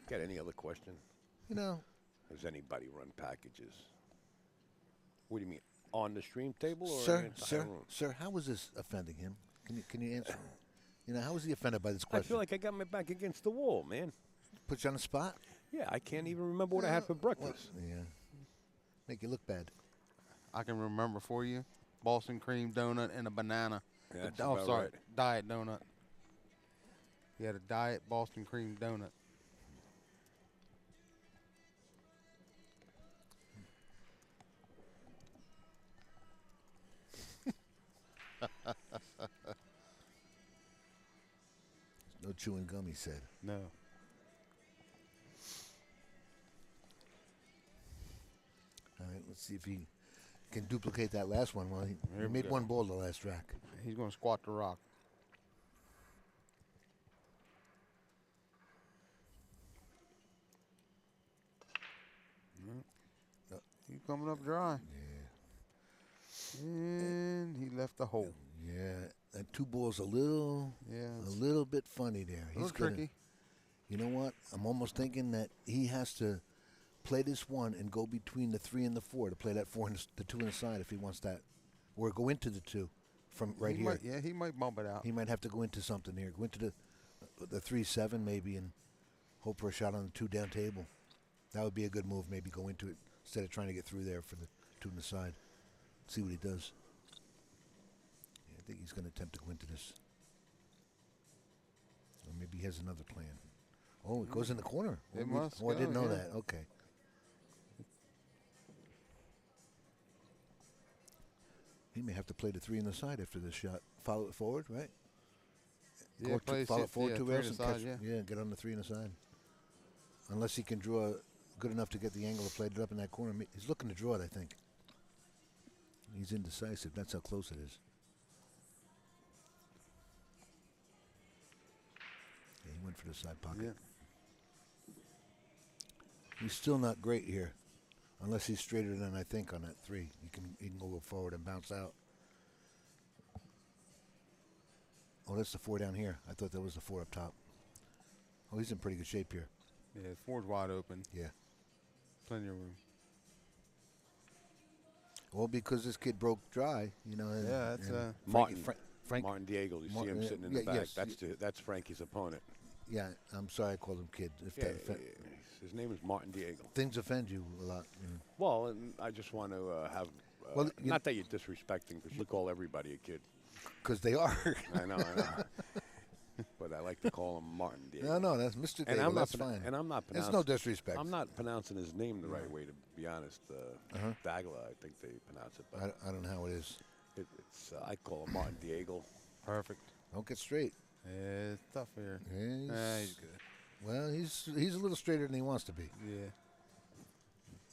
got any other question? Does anybody run packages? What do you mean, on the stream table or in the entire room? Sir, how was this offending him? Can you answer? How was he offended by this question? I feel like I got my back against the wall, man. Put you on the spot? Yeah, I can't even remember what I had for breakfast. Yeah. Make you look bad. I can remember for you. Boston cream donut and a banana. Yeah, that's about sorry, right. diet donut. He had a diet Boston cream donut. No chewing gum, he said. No. All right, let's see if he can duplicate that last one. Well, he Here we made go. 1 ball the last rack. He's going to squat the rock. He's coming up dry. Yeah. And he left the hole. Yeah, that 2 ball's a little bit funny there. A little tricky. You know what? I'm almost thinking that he has to play this 1 and go between the 3 and the 4 to play that 4 and the 2 inside if he wants that, or go into the 2 from right here. He might bump it out. He might have to go into something here. Go into the 3-7 maybe and hope for a shot on the 2 down table. That would be a good move. Maybe go into it instead of trying to get through there for the 2 on the side. See what he does. Yeah, I think he's going to attempt to go into this. Or maybe he has another plan. Oh, it goes in the corner. It must I didn't go, know yeah. that. Okay. He may have to play the 3 on the side after this shot. Follow it forward, right? Yeah, Follow it forward 2 3 rails on and the side, catch. yeah. Get on the 3 on the side. unless he can draw good enough to get the angle to play it up in that corner. He's looking to draw it, I think. He's indecisive. That's how close it is. Yeah, he went for the side pocket. Yeah. He's still not great here, unless he's straighter than I think on that 3. He can go forward and bounce out. Oh, that's the 4 down here. I thought that was the 4 up top. Oh, he's in pretty good shape here. Yeah, 4's wide open. Yeah. Plenty of room. Well, because this kid broke dry, you know. Yeah, that's Martin. Frank. Martin Daigle. You see Martin, him sitting in yeah, the back. yes. That's Frankie's opponent. Yeah, I'm sorry I called him kid. If Yeah, that his name is Martin Daigle. things offend you a lot. You know. Well, and I just want to have. Well, not that you're disrespecting, because you call everybody a kid. Because they are. I know. But I like to call him Martin Daigle. no, that's Mr. And Daigle. I'm not That's pronou- fine. And I'm not It's pronouncing. no disrespect. I'm not pronouncing his name the right way, to be honest. Daigle, I think they pronounce it. But I don't know how it is. it's I call him Martin Daigle. perfect. Don't get straight. Yeah, it's tough here. He's good. Well, he's a little straighter than he wants to be. Yeah.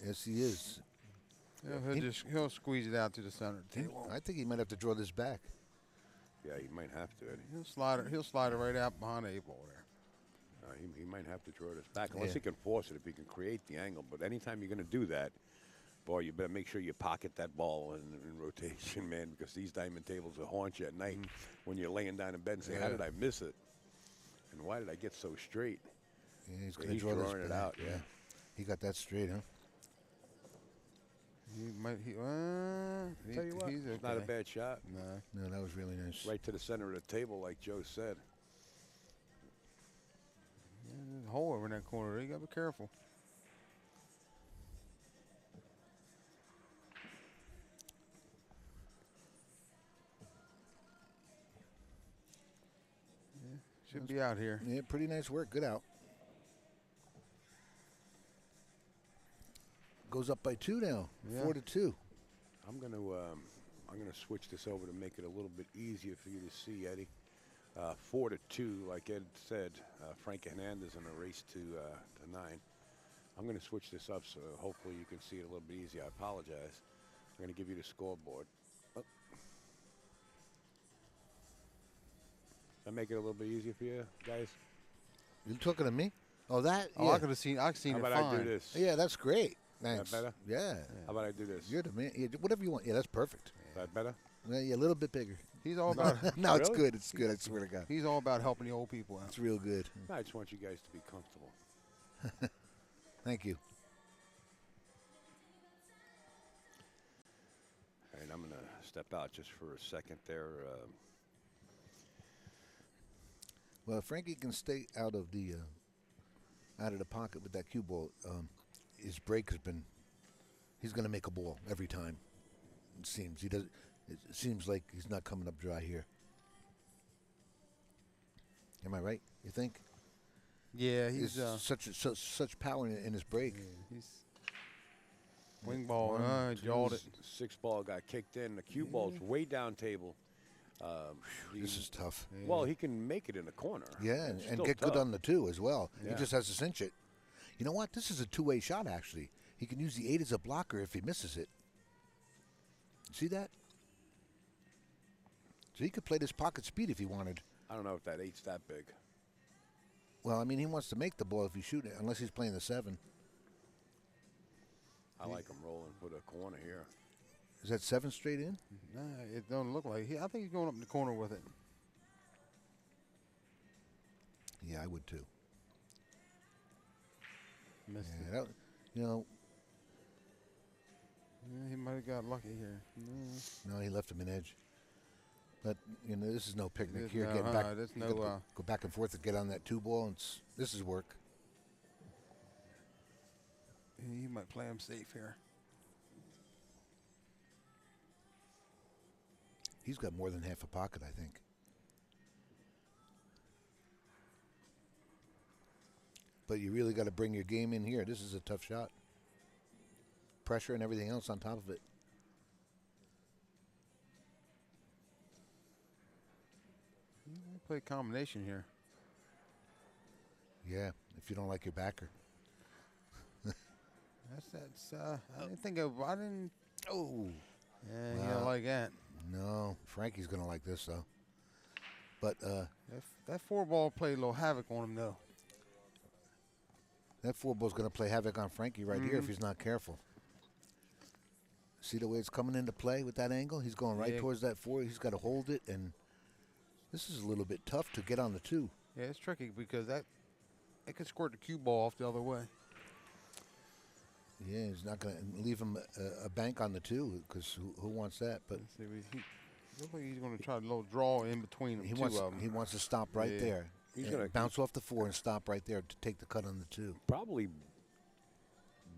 Yes, he is. Yeah, he'll squeeze it out to the center. I think he might have to draw this back. Yeah, he might have to, Eddie. He'll slide it right out behind the 8-ball there. He might have to draw this back, unless Yeah. he can force it, if he can create the angle. But anytime you're going to do that, boy, you better make sure you pocket that ball in rotation, man, because these diamond tables will haunt you at night when you're laying down in bed and say, how did I miss it? And why did I get so straight? Yeah, he's So going to he's draw this drawing it back. out, yeah. He got that straight, huh? He might. Tell you what, he's it's not a okay. bad shot. No. No, that was really nice. Right to the center of the table, like Joe said. Yeah, there's a hole over in that corner. You gotta be careful. Yeah, should be out here. Yeah, pretty nice work. Good out. Goes up by 2 now. Yeah. 4-2. I'm gonna switch this over to make it a little bit easier for you to see, Eddie. 4-2, like Ed said. Frankie Hernandez in a race to 9. I'm gonna switch this up so hopefully you can see it a little bit easier. I apologize. I'm gonna give you the scoreboard. Oh. Does that make it a little bit easier for you guys? You talking to me? Oh, that? Oh, Yeah. I could have seen. I seen How it about fine. I do this? Yeah, that's great. Thanks. better? Yeah. How about I do this? You're the man. Yeah, whatever you want. Yeah, that's perfect. Is that better? Yeah, a little bit bigger. He's all about. No, it's Really? good. It's good. I swear to God. He's all about helping the old people out. It's real good. No, I just want you guys to be comfortable. Thank you. All right, I'm gonna step out just for a second there. Well, if Frankie can stay out of the pocket with that cue ball, his break has been. He's going to make a ball every time. It seems he does. It seems like he's not coming up dry here. Am I right? You think? Yeah, he's such power in his break. he's wing ball. His Jawed it. 6 ball got kicked in. The cue ball's way down table. This is tough. Well, he can make it in the corner. Yeah, It's and still get good tough. on the 2 as well. Yeah. He just has to cinch it. You know what? This is a 2-way shot, actually. He can use the 8 as a blocker if he misses it. See that? So he could play this pocket speed if he wanted. I don't know if that 8's that big. Well, I mean, he wants to make the ball if he's shooting it, unless he's playing the 7. I like him rolling for the corner here. Is that 7 straight in? Nah, it don't look like. I think he's going up in the corner with it. Yeah, I would too. Missed Yeah, it. you know, Yeah, he might have got lucky here. no, he left him an edge. But you know, this is no picnic There's here. no- Getting back, there's you no, gotta go back and forth to get on that 2 ball. And this is work. He might play him safe here. He's got more than half a pocket, I think. But you really got to bring your game in here. This is a tough shot. Pressure and everything else on top of it. Play a combination here. Yeah, if you don't like your backer. I didn't think of. I didn't. Oh. Yeah, Wow. you don't like that. No, Frankie's gonna like this though. But That 4-ball played a little havoc on him though. that 4-ball's gonna play havoc on Frankie right here if he's not careful. See the way it's coming into play with that angle? He's going right Yeah. towards that 4. He's got to hold it, and this is a little bit tough to get on the 2. Yeah, it's tricky because it could squirt the cue ball off the other way. Yeah, he's not going to leave him a bank on the 2 because who wants that? But Let's see, looks like he's going to try a little draw in between them. he two wants of them. he wants to stop right Yeah. there. He's and gonna bounce off the 4 and stop right there to take the cut on the 2. Probably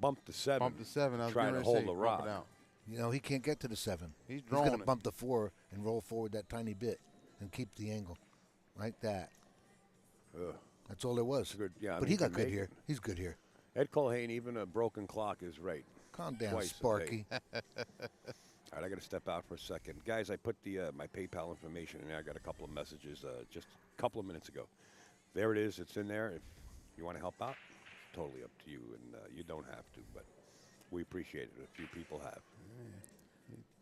bump the 7. Bump the 7. I was trying getting to ready hold say, the bump it rock. out. You know, he can't get to the 7. He's He's drawing going to it. bump the 4 and roll forward that tiny bit and keep the angle. Like that. Ugh. That's all there was. Good, yeah, I but mean, he he got can good make here. it. He's good here. Ed Colhane, even a broken clock is right. Calm down, Twice a Sparky. day. All right, I got to step out for a second. Guys, I put my PayPal information in there. I got a couple of messages just a couple of minutes ago. There it is. It's in there. If you want to help out, totally up to you, and you don't have to, but we appreciate it. A few people have.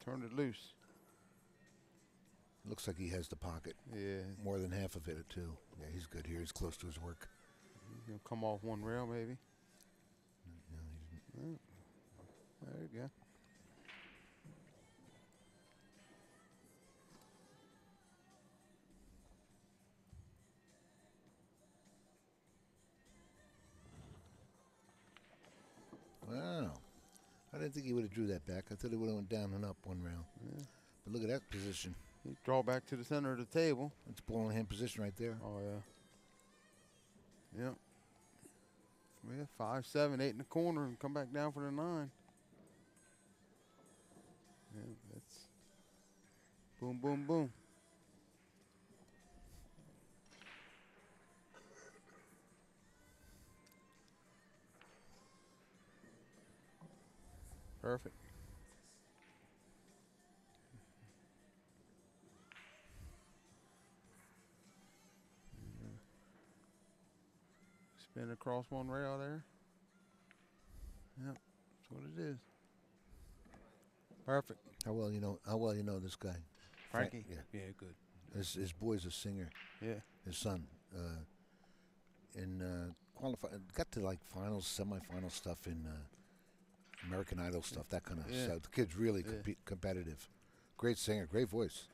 Turned it loose. Looks like he has the pocket. Yeah. More than half of it, too. Yeah, he's good here. He's close to his work. He's going to come off one rail maybe. No, There you go. wow. I didn't think he would have drew that back. I thought he would have went down and up one rail. Yeah. But look at that position. He draw back to the center of the table. That's ball in hand position right there. Oh, yeah. Yep. Yeah, 5, 7, 8 in the corner and come back down for the 9. Yeah, that's boom, boom, boom. Perfect. Spin across one rail there. Yep, that's what it is. Perfect. How well you know this guy? Frankie? Yeah. Good. His boy's a singer. Yeah. His son. Got to like finals, semifinal stuff in American Idol stuff, that kind of Yeah. stuff. The kid's really Yeah. competitive. Great singer, great voice.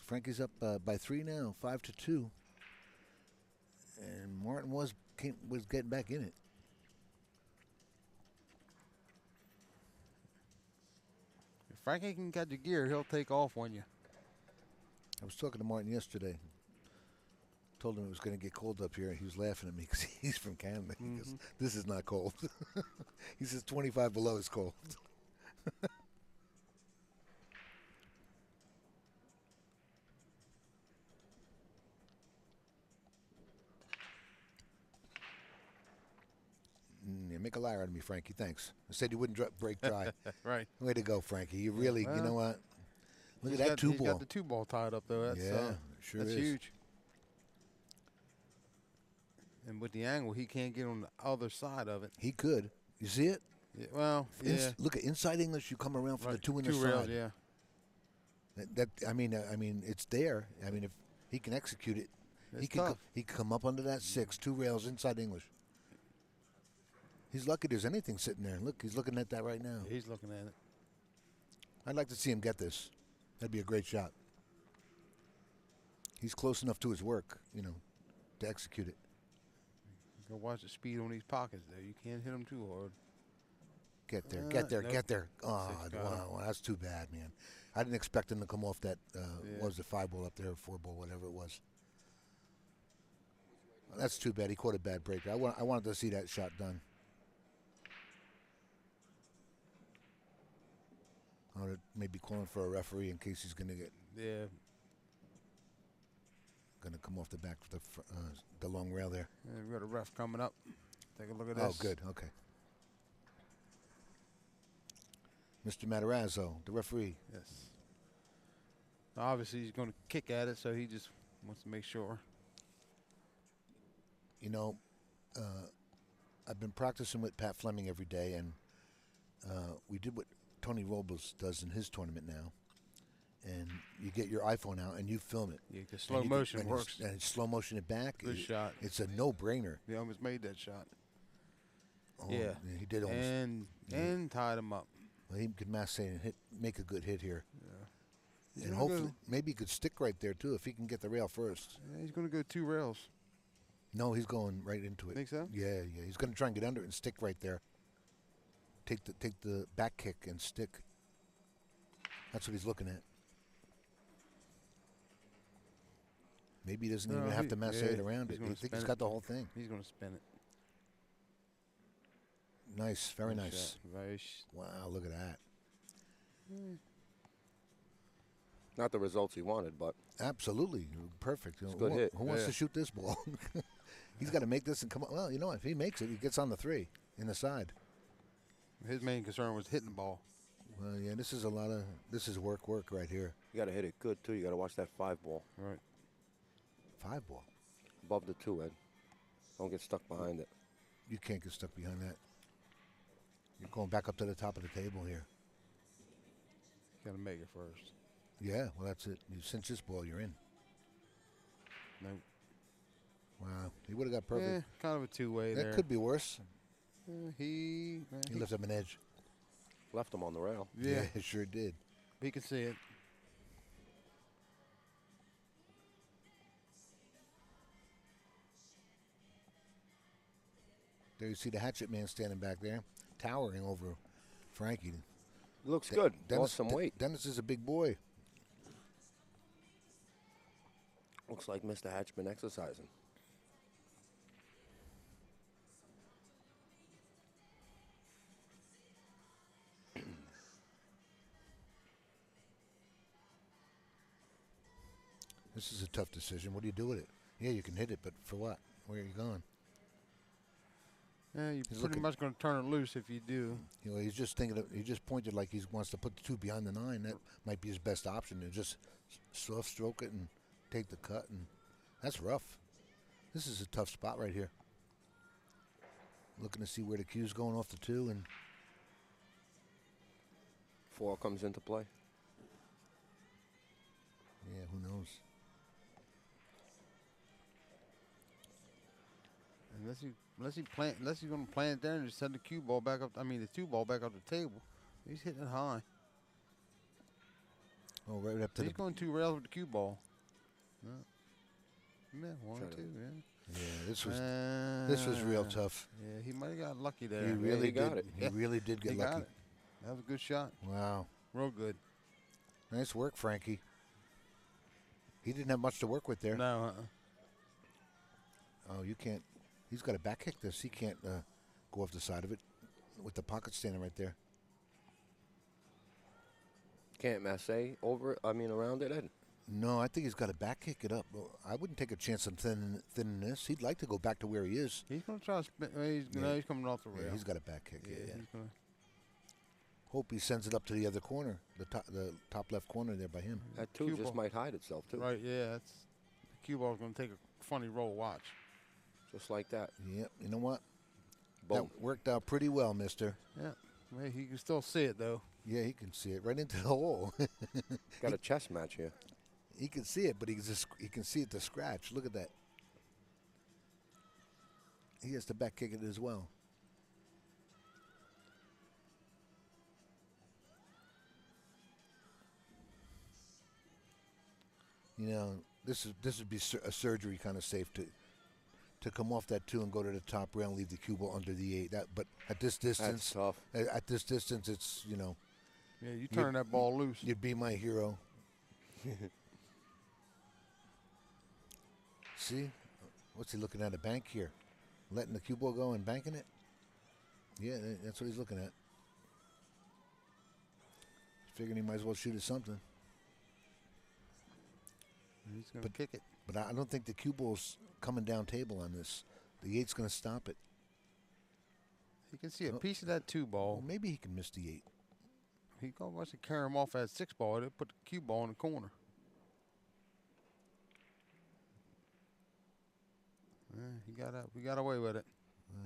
Frankie's up by 3 now, 5-2. And Martin was getting back in it. If Frankie can catch a gear, he'll take off on you. I was talking to Martin yesterday. Told him it was going to get cold up here. He was laughing at me because he's from Canada. He goes, "This is not cold." He says 25 below is cold. Yeah, make a liar out of me, Frankie. Thanks. I said you wouldn't break dry. Right. Way to go, Frankie. You really, you know what? Look at that He's 2-ball. got the 2-ball tied up, though. That's, Yeah, sure that's is. huge. And with the angle, he can't get on the other side of it. He could. You see it? Yeah, well, yeah. Look at inside English. You come around from the Right, 2 in the two side. rails, yeah. I mean, it's there. I mean, if he can execute it, It's tough. he can come up under that 6, 2 rails inside English. He's lucky there's anything sitting there. Look, he's looking at that right now. He's looking at it. I'd like to see him get this. That'd be a great shot. He's close enough to his work, to execute it. Go watch the speed on these pockets there. You can't hit them too hard. Get there, get there, nope. get there. Oh, Got him. wow, that's too bad, man. I didn't expect him to come off that, what was the 5-ball up there, 4-ball, whatever it was. Well, that's too bad. He caught a bad breaker. I wanted to see that shot done. I would maybe calling for a referee in case he's going to come off the back of the long rail there. Yeah, we got a ref coming up. Take a look at this. Oh, good. Okay. Mr. Matarazzo, the referee. Yes. Obviously, he's going to kick at it, so he just wants to make sure. You know, I've been practicing with Pat Fleming every day, and we did what Tony Robles does in his tournament now. And you get your iPhone out and you film it. Yeah, because slow motion works. And slow motion it back. Good shot. It's a no-brainer. He almost made that shot. Oh, Yeah. He did almost. And tied him up. Well, he could mass say and make a good hit here. Yeah. And hopefully, maybe he could stick right there, too, if he can get the rail first. Yeah, he's going to go 2 rails. No, he's going right into it. Think so? Yeah. He's going to try and get under it and stick right there. Take the back kick and stick. That's what he's looking at. Maybe he doesn't even have to massage it around it. I think he's got the whole thing. He's going to spin it. Nice, very nice. Shot. Wow, look at that. Not the results he wanted, but Absolutely, perfect. It's a good hit. Who wants to shoot this ball? He's got to make this and come on. Well, you know what? If he makes it, he gets on the 3 in the side. His main concern was hitting the ball. Well, yeah, this is work right here. you got to hit it good, too. You got to watch that 5 ball. Right. 5 ball. Above the 2, Ed. Don't get stuck behind it. You can't get stuck behind that. You're going back up to the top of the table here. Got to make it first. Yeah, well, that's it. You cinch this ball, you're in. Nope. Wow, he would have got perfect. Kind of a two-way there. That could be worse. He Lifted up an edge. Left him on the rail. Yeah, it sure did. he can see it. There you see the hatchet man standing back there, towering over Frankie. Looks good. Lost some weight. Dennis is a big boy. Looks like Mr. Hatchman exercising. This is a tough decision. What do you do with it? Yeah, you can hit it, but for what? Where are you going? Yeah, you're pretty much going to turn it loose if you do. You know, he's just thinking. He just pointed like he wants to put the 2 behind the 9. That might be his best option. To just soft stroke it and take the cut, and that's rough. This is a tough spot right here. Looking to see where the cue's going off the 2, and 4 comes into play. yeah, who knows? Unless he's going to plant it there and just send the cue ball back up. I mean, the 2 ball back up the table. He's hitting it high. Oh, right up to He's going 2 rails with the cue ball. Yeah, 1, 2, yeah. Yeah, this was real tough. Yeah, he might have got lucky there. He really got it. He really did get He lucky. got it. That was a good shot. Wow, Real good. nice work, Frankie. He didn't have much to work with there. No, Oh, you can't. He's got to back kick this. He can't go off the side of it with the pocket standing right there. Can't Massey over it? I mean, around it, Ed? No, I think he's got to back kick it up. I wouldn't take a chance on thinning this. He'd like to go back to where he is. he's going to try to spin. He's coming off the rail. Yeah, he's got a back kick. Yeah. He's gonna, Hope he sends it up to the other corner, the top left corner there by him. That 2 Cue just ball. might hide itself, too. right, yeah. That's, the cue ball's going to take a funny roll. Watch. Just like that. Yep. You know what? Boom. That worked out pretty well, mister. Yeah. Well, he can still see it, though. Yeah, he can see it right into the hole. Got a chess match here. He can see it, but he can see it to scratch. Look at that. He has to back kick it as well. You know, this would be a surgery kind of safe to come off that 2 and go to the top rail and leave the cue ball under the 8. But at this distance, That's tough. At this distance, it's, you know. Yeah, you turn that ball loose. You'd be my hero. See? What's he looking at? A bank here. Letting the cue ball go and banking it? Yeah, that's what he's looking at. Figuring he might as well shoot at something. He's going to kick it. But I don't think the cue ball's coming down table on this. The 8's going to stop it. He can see a piece of that 2 ball. Well, maybe he can miss the 8. He wants to carry him off at 6 ball. They put the cue ball in the corner. We got away with it.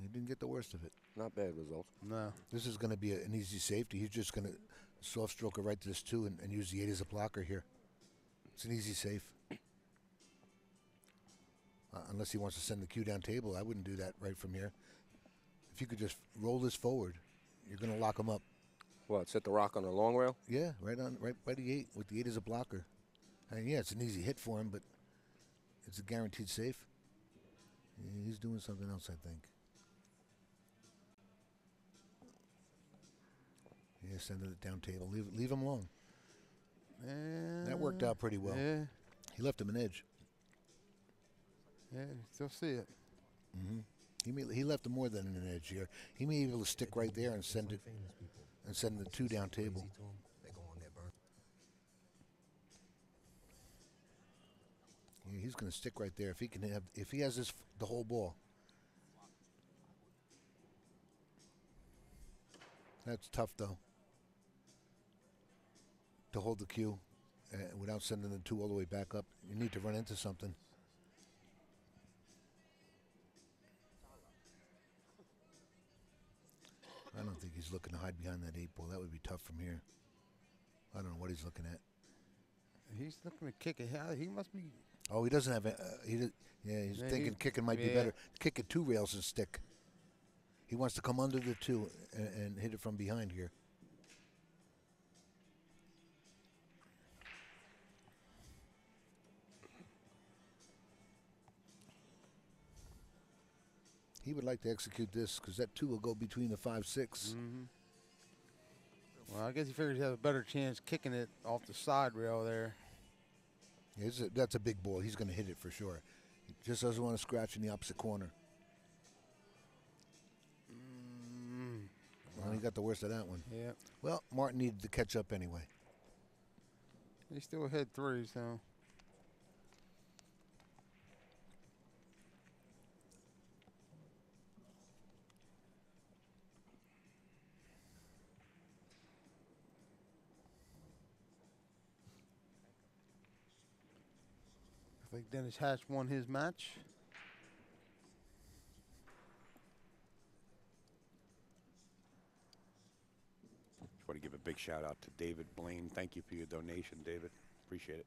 He didn't get the worst of it. Not bad result. No. This is going to be an easy safety. He's just going to soft stroke it right to this 2 and use the 8 as a blocker here. It's an easy safe. Unless he wants to send the cue down table, I wouldn't do that right from here. If you could just roll this forward, you're going to lock him up. What, set the rock on the long rail? Yeah, right by the 8 with the 8 as a blocker. And yeah, it's an easy hit for him, but it's a guaranteed safe. Yeah, he's doing something else, I think. Yeah, sending it down table. Leave him alone. That worked out pretty well. Yeah. He left him an edge. Yeah, still see it. He left him more than an edge here. He may be able to stick right there and send it and send the 2 down table. Yeah, he's going to stick right there if he has the whole ball. That's tough though. To hold the cue without sending the 2 all the way back up, you need to run into something. I don't think he's looking to hide behind that 8 ball. That would be tough from here. I don't know what he's looking at. He's looking to kick it. He must be. Oh, he doesn't have. He's thinking kicking might be better. Kick it 2 rails and stick. He wants to come under the 2 and hit it from behind here. He would like to execute this because that 2 will go between the 5-6. Well, I guess he figures he has a better chance kicking it off the side rail there. Yeah, that's a big ball. He's going to hit it for sure. He just doesn't want to scratch in the opposite corner. Well, he got the worst of that one. Yeah. Well, Martin needed to catch up anyway. He still had 3, so. I think Dennis Hatch won his match. Just want to give a big shout out to David Blaine. Thank you for your donation, David. Appreciate it.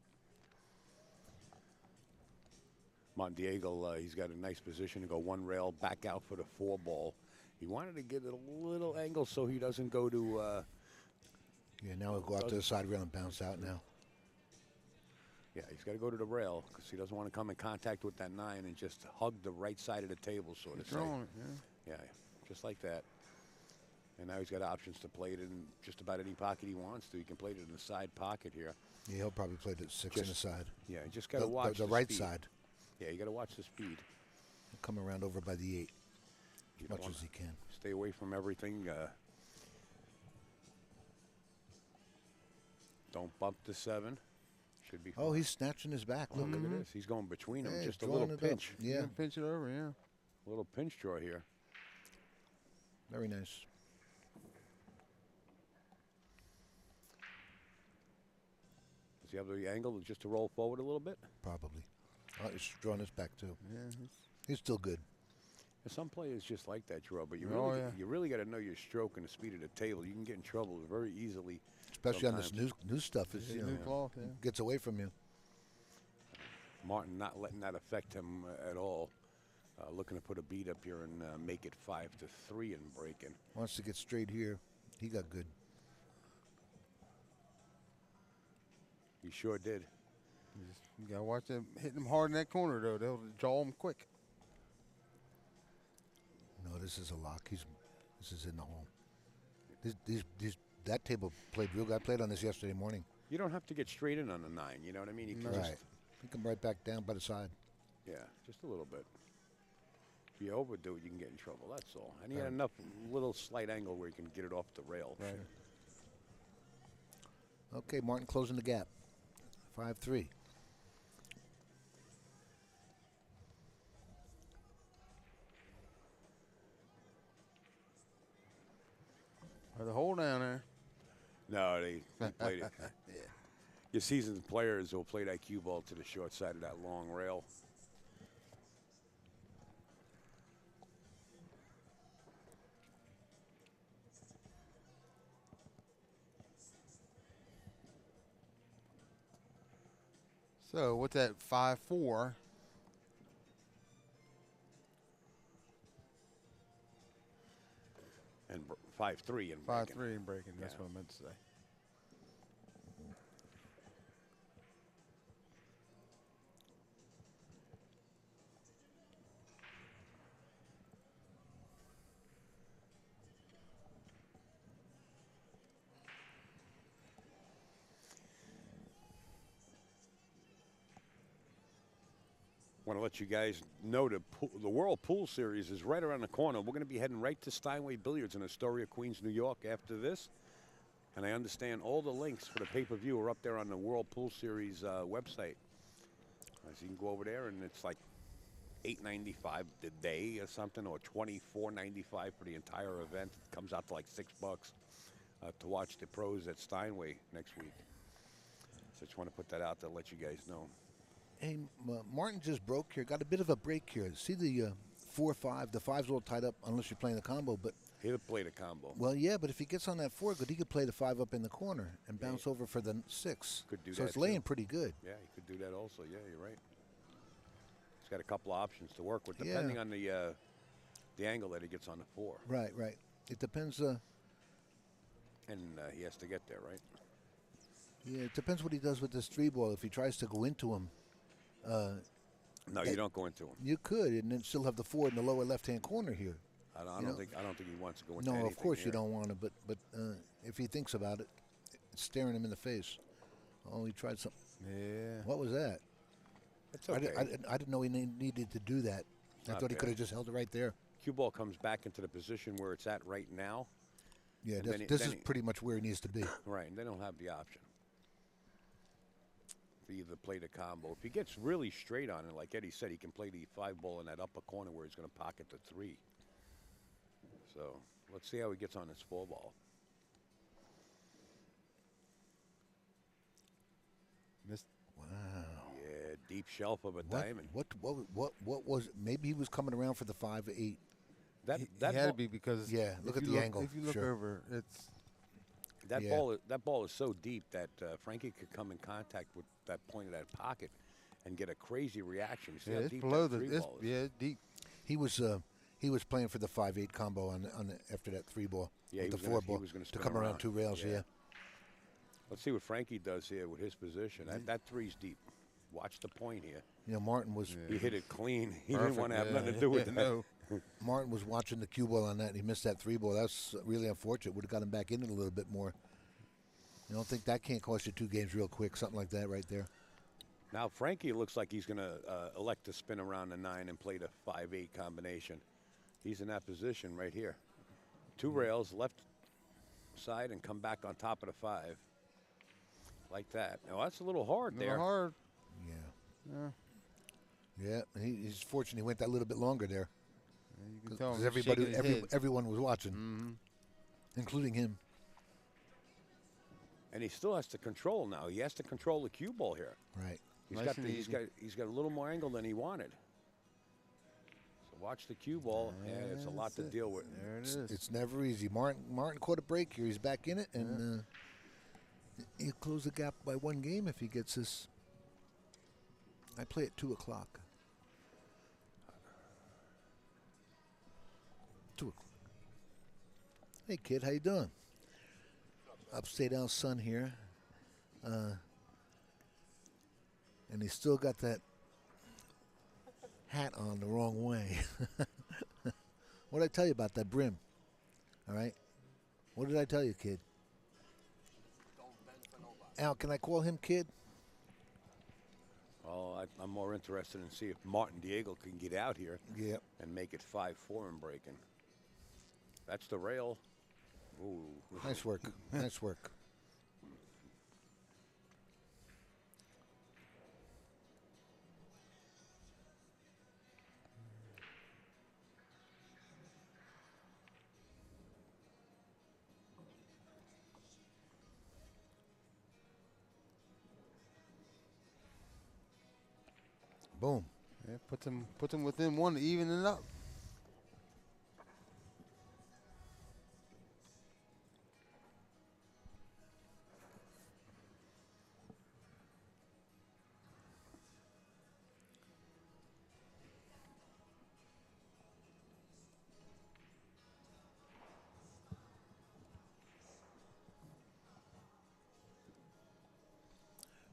Daigle, he's got a nice position to go 1 rail, back out for the 4 ball. He wanted to get it a little angle so he doesn't go to. Yeah, now he'll go out to the side rail and bounce out now. Yeah, he's got to go to the rail because he doesn't want to come in contact with that 9 and just hug the right side of the table, so to say. Yeah, just like that. And now he's got options to play it in just about any pocket he wants to. He can play it in the side pocket here. Yeah, he'll probably play it at 6 on the side. Yeah, you just got to watch the right speed. side. Yeah, you got to watch the speed. He'll come around over by the 8 as much as he can. Stay away from everything. Don't bump the 7. Should be fine. Oh, he's snatching his back. Look. Look at this. He's going between them. Yeah, Just a drawing little it up. pinch. Yeah. Pinch it over, yeah. A little pinch draw here. Very nice. Does he have the angle just to roll forward a little bit? Probably. Oh, he's drawing his back too. Yeah. He's still good. There's some players just like that draw, but you Oh, really, yeah. you really got to know your stroke and the speed of the table. You can get in trouble very easily. Especially on this sometimes. new stuff. It's, New you know, cloth, yeah. gets away from you. Martin not letting that affect him at all. Looking to put a beat up here and make it 5-3 and breaking. Wants to get straight here. He got good. He sure did. You got to watch them hitting them hard in that corner, though. They'll jaw them quick. No, this is a lock. This is in the hole. That table played real good. I played on this yesterday morning. You don't have to get straight in on the 9. You know what I mean? You can Right. just, He come right back down by the side. yeah, just a little bit. If you overdo it, you can get in trouble. That's all. And he had enough little slight angle where you can get it off the rail. Right. Okay, Martin closing the gap. 5-3. Or the hole down there. No, they played it. Your seasoned players will play that cue ball to the short side of that long rail. So what's that? 5-4. And 5-3 and 5-3 and breaking. That's Yeah. what I meant to say. Want to let you guys know the World Pool Series is right around the corner. We're going to be heading right to Steinway Billiards in Astoria, Queens, New York after this. And I understand all the links for the pay-per-view are up there on the World Pool Series website. So you can go over there, and it's like $8.95 a day or something, or $24.95 for the entire event. It comes out to like $6 to watch the pros at Steinway next week. So just want to put that out there, let you guys know. Hey, Martin just broke here. Got a bit of a break here. See the 4-5. The 5's a little tied up unless you're playing the combo. But He'll play the combo. well, yeah. But if he gets on that 4 good, he could play the 5 up in the corner and bounce over for the 6. Could do so that, it's laying too. pretty good. Yeah, he could do that also. Yeah, you're right. He's got a couple of options to work with, Yeah. depending on the angle that he gets on the 4. Right, right. It depends. And he has to get there, right? Yeah, it depends what he does with this 3 ball. If he tries to go into him, No, you don't go into him. you could, and then still have the 4 in the lower left-hand corner here. I You know? don't think he wants to go into No, anything of course here. you don't want to. But if he thinks about it, it's staring him in the face. Oh, he tried something. Yeah. What was that? It's okay. I didn't know he needed to do that. I Not thought he bad. could have just held it right there. Cue ball comes back into the position where it's at right now. Yeah, And this then is pretty much where he needs to be. Right, and they don't have the option to either play the combo. If he gets really straight on it, like Eddie said, he can play the 5 ball in that upper corner where he's going to pocket the 3. So let's see how he gets on his 4 ball. Missed. Wow. Yeah, deep shelf of a diamond. What was? Maybe he was coming around for the 5-8. That He that had ball, to be because Yeah, look if at you the angle, If you look sure. over, it's that Yeah. ball is so deep that Frankie could come in contact with that point of that pocket and get a crazy reaction. You see yeah, how it's deep below that the 3 it's, ball is? yeah, it's deep. He was playing for the 5-8 combo on after that 3 ball. Yeah, with he the was 4 gonna- he ball was gonna to spin come around around. 2 rails. Yeah. Yeah. Let's see what Frankie does here with his position. That 3's deep. Watch the point here. You know, Martin was He hit it clean. He Perfect, didn't want to have yeah. nothing to do with Yeah, that. no. Martin was watching the cue ball on that, and he missed that 3 ball. That's really unfortunate. Would have got him back in it a little bit more. You don't think that can't cost you 2 games real quick? Something like that right there. Now Frankie looks like he's going to elect to spin around the 9 and play the 5-8 combination. He's in that position right here. 2 rails, left side, and come back on top of the 5. Like that. Now that's a little hard A there. little hard. Yeah. Yeah. Yeah, and he's fortunate he went that little bit longer there. Yeah, you can tell Because him shaking his head. everyone was watching, Mm-hmm. including him. And he still has to control now. He has to control the cue ball here. Right. Nice and easy. He's got a little more angle than he wanted. So watch the cue ball, and it's a lot to That's it. deal with. There it is. It's never easy. Martin caught a break here. He's back in it, and he'll close the gap by 1 game if he gets this. I play at 2 o'clock. 2 o'clock. Hey, kid, how you doing? Upstate down sun here. And he's still got that hat on the wrong way. What did I tell you about that brim? All right? What did I tell you, kid? Al, can I call him kid? Oh, I'm more interested in see if Martin Daigle can get out here Yeah. and make it 5-4 and breaking. That's the rail. Ooh. Nice work. Nice work. Boom. Yeah, puts him within 1 to even it up.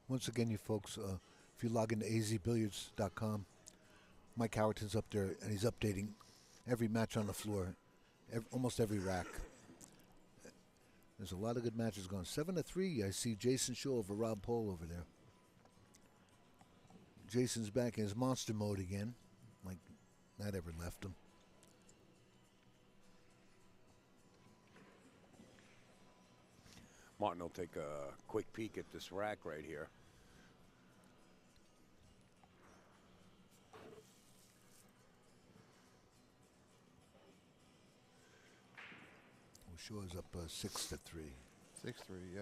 Once again, you folks, if you log into azbilliards.com, Mike Howerton's up there, and he's updating every match on the floor, almost every rack. There's a lot of good matches going. 7-3. I see Jason Shaw over Rob Pohl over there. Jason's back in his monster mode again, like that ever left him. Martin will take a quick peek at this rack right here. Shaw's up 6-3. 6-3, yeah.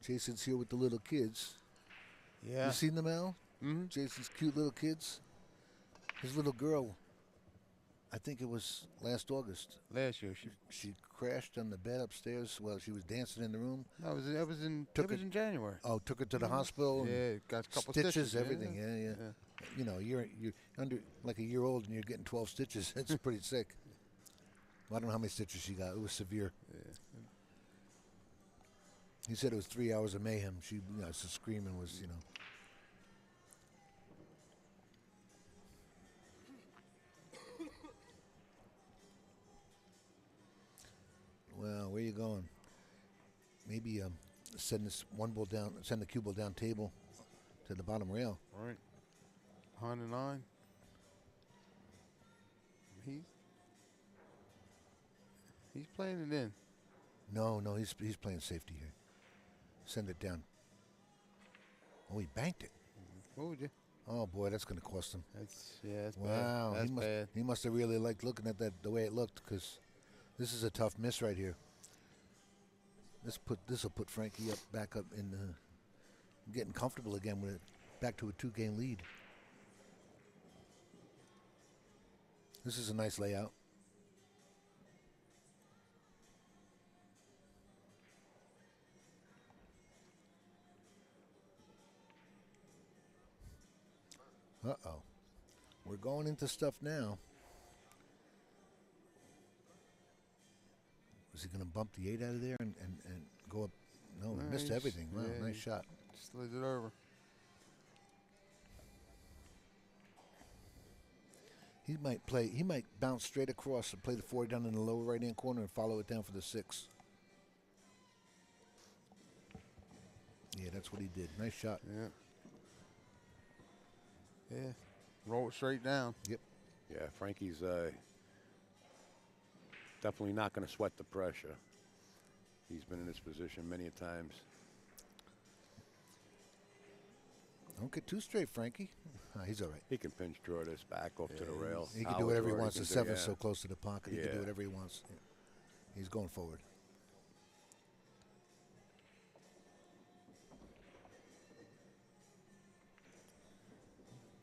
Jason's here with the little kids. Yeah. You seen them, Al? Mm-hmm. Jason's cute little kids. His little girl, I think it was last August. Last year, She crashed on the bed upstairs while she was dancing in the room. no, it was in January. Oh, took her to the hospital. Yeah, got a couple stitches, stitches, everything. Yeah. You know, you're under like a year old and you're getting 12 stitches. It's pretty sick. Well, I don't know how many stitches she got. It was severe. Yeah. He said it was 3 hours of mayhem. She, so screaming was, Well, where you going? Maybe send this one ball down, send the cue ball down table to the bottom rail. All right. 109. He's playing it in. No, he's playing safety here. Send it down. Oh, he banked it. What would you? Oh boy, that's going to cost him. That's Wow, bad. That's bad. he must have really liked looking at that the way it looked, because this is a tough miss right here. This will put Frankie back up in getting comfortable again with it, back to a 2-game lead. This is a nice layout. Uh-oh. We're going into stuff now. Was he going to bump the 8 out of there and go up? No, he missed everything. Wow, yeah, nice shot. Slid it over. He might bounce straight across and play the 4 down in the lower right-hand corner and follow it down for the 6. Yeah, that's what he did. Nice shot. Yeah. Yeah. Roll it straight down. Yep. Yeah, Frankie's definitely not going to sweat the pressure. He's been in this position many a times. Don't get too straight, Frankie. He's all right. He can pinch draw this back off to the rail. He can do whatever he wants. The 7's yeah. so close to the pocket. He can do Yeah. whatever he wants. Yeah. He's going forward.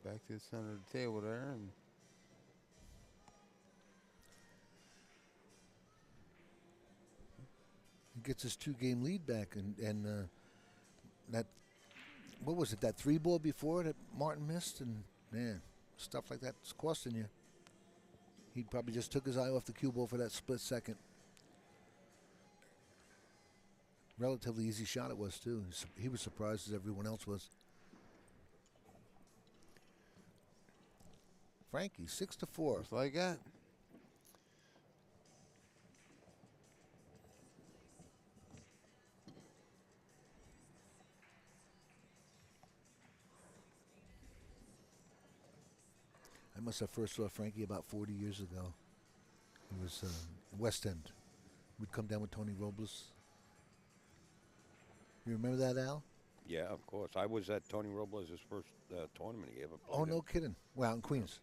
Back to the center of the table there. And He gets his 2-game lead back, and that, what was it, that 3 ball before that Martin missed, and man, stuff like that's costing you. He probably just took his eye off the cue ball for that split second. Relatively easy shot it was too. He was surprised as everyone else was. Frankie, 6-4. just like that. I must have first saw Frankie about 40 years ago. He was West End. We'd come down with Tony Robles. You remember that, Al? Yeah, of course. I was at Tony Robles' first tournament he ever played. Oh, no in. kidding. Wow, in Queens.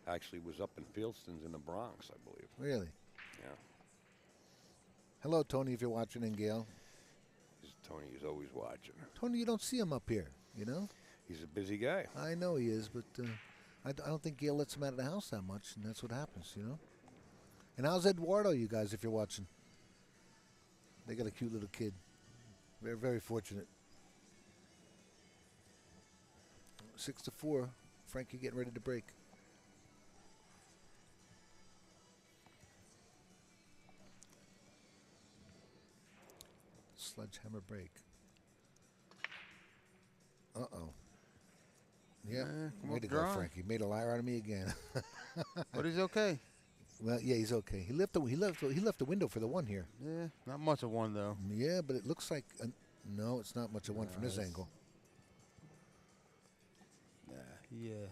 Actually was up in Fieldston's in the Bronx, I believe. Really? Yeah. Hello, Tony, if you're watching, and Gail. Tony is always watching. Tony, you don't see him up here, you know? He's a busy guy. I know he is, but I don't think Gail lets him out of the house that much, and that's what happens, you know? And how's Eduardo, you guys, if you're watching? They got a cute little kid. They're very fortunate. 6-4. Frankie getting ready to break. Hammer break. Uh-oh. Yeah, way to go, Frankie. Made a liar out of me again. But he's okay. Well, yeah, he's okay. He left the window for the one here. Yeah, not much of one though. Yeah, but it looks like no, it's not much of one from this angle. Yeah.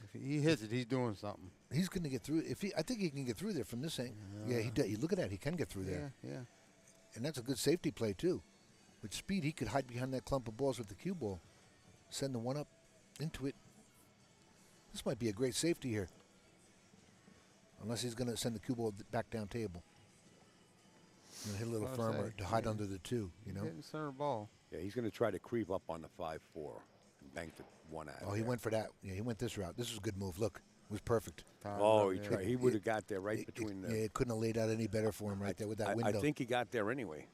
If he hits it, he's doing something. He's going to get through. I think he can get through there from this angle. Yeah, he does. Look at that. He can get through there. Yeah. And that's a good safety play too. With speed, he could hide behind that clump of balls with the cue ball, send the one up into it. This might be a great safety here. Unless he's going to send the cue ball back down table. And hit a little firmer to hide under the 2, you know? Hitting center ball. Yeah, he's going to try to creep up on the 5-4 and bank the one out. Oh, he went for that. Yeah, he went this route. This was a good move. Look, it was perfect. Oh, he tried. He would have got there right between the... Yeah, it couldn't have laid out any better for him right there with that window. I think he got there anyway.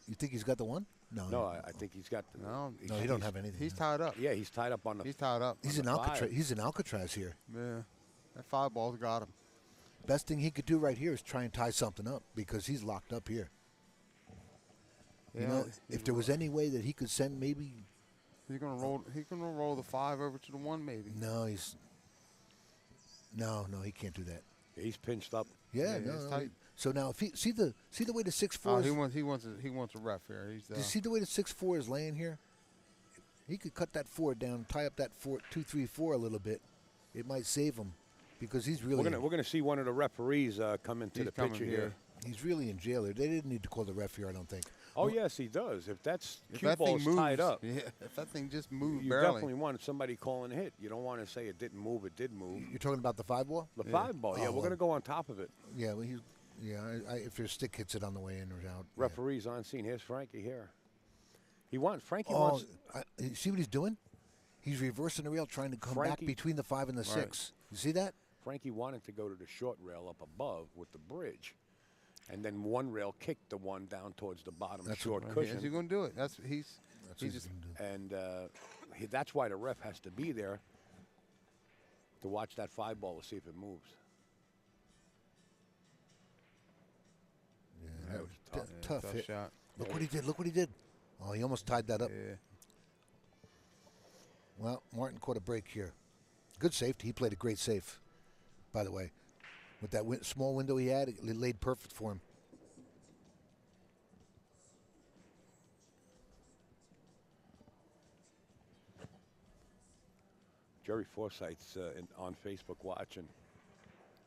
You think he's got the one? No, I think he's got the... No, he don't have anything. He's tied up. Yeah, he's tied up on the... He's tied up. He's in Alcatraz. He's in Alcatraz here. Yeah, that 5 ball's got him. Best thing he could do right here is try and tie something up because he's locked up here. Yeah, you know, if there was any way that he could send maybe... He's gonna roll. He's gonna roll the 5 over to the 1, maybe. No, No, he can't do that. Yeah, he's pinched up. Yeah, he's tight. So now, if he see the way the 6-4. Oh, he wants a ref here. Do you see the way the 6-4 is laying here? He could cut that 4 down, tie up that 2-3-4 a little bit. It might save him because he's really. We're gonna see one of the referees come into the picture here. He's really in jail here. They didn't need to call the ref here, I don't think. Oh yes, he does. If that thing ball's moves, tied up, yeah. If that thing just moved, you barely. definitely want somebody calling a hit. You don't want to say it didn't move. It did move. You're talking about the 5 ball? The 5 ball. Yeah, we're gonna go on top of it. Yeah, well, if your stick hits it on the way in or out. Referees on scene. Here's Frankie here. Frankie Oh, wants. you see what he's doing? He's reversing the rail, trying to come back between the 5 and the 6. You see that? Frankie wanted to go to the short rail up above with the bridge, and then one rail kicked the one down towards the bottom short cushion. He's going to do it. That's what he's just and that's why the ref has to be there to watch that 5 ball to see if it moves. Yeah, that was tough hit. Shot. Look what he did. Look what he did. Oh, he almost tied that up. Yeah. Well, Martin caught a break here. Good safety. He played a great safe, by the way. With that small window he had, it laid perfect for him. Jerry Forsythe's on Facebook watching.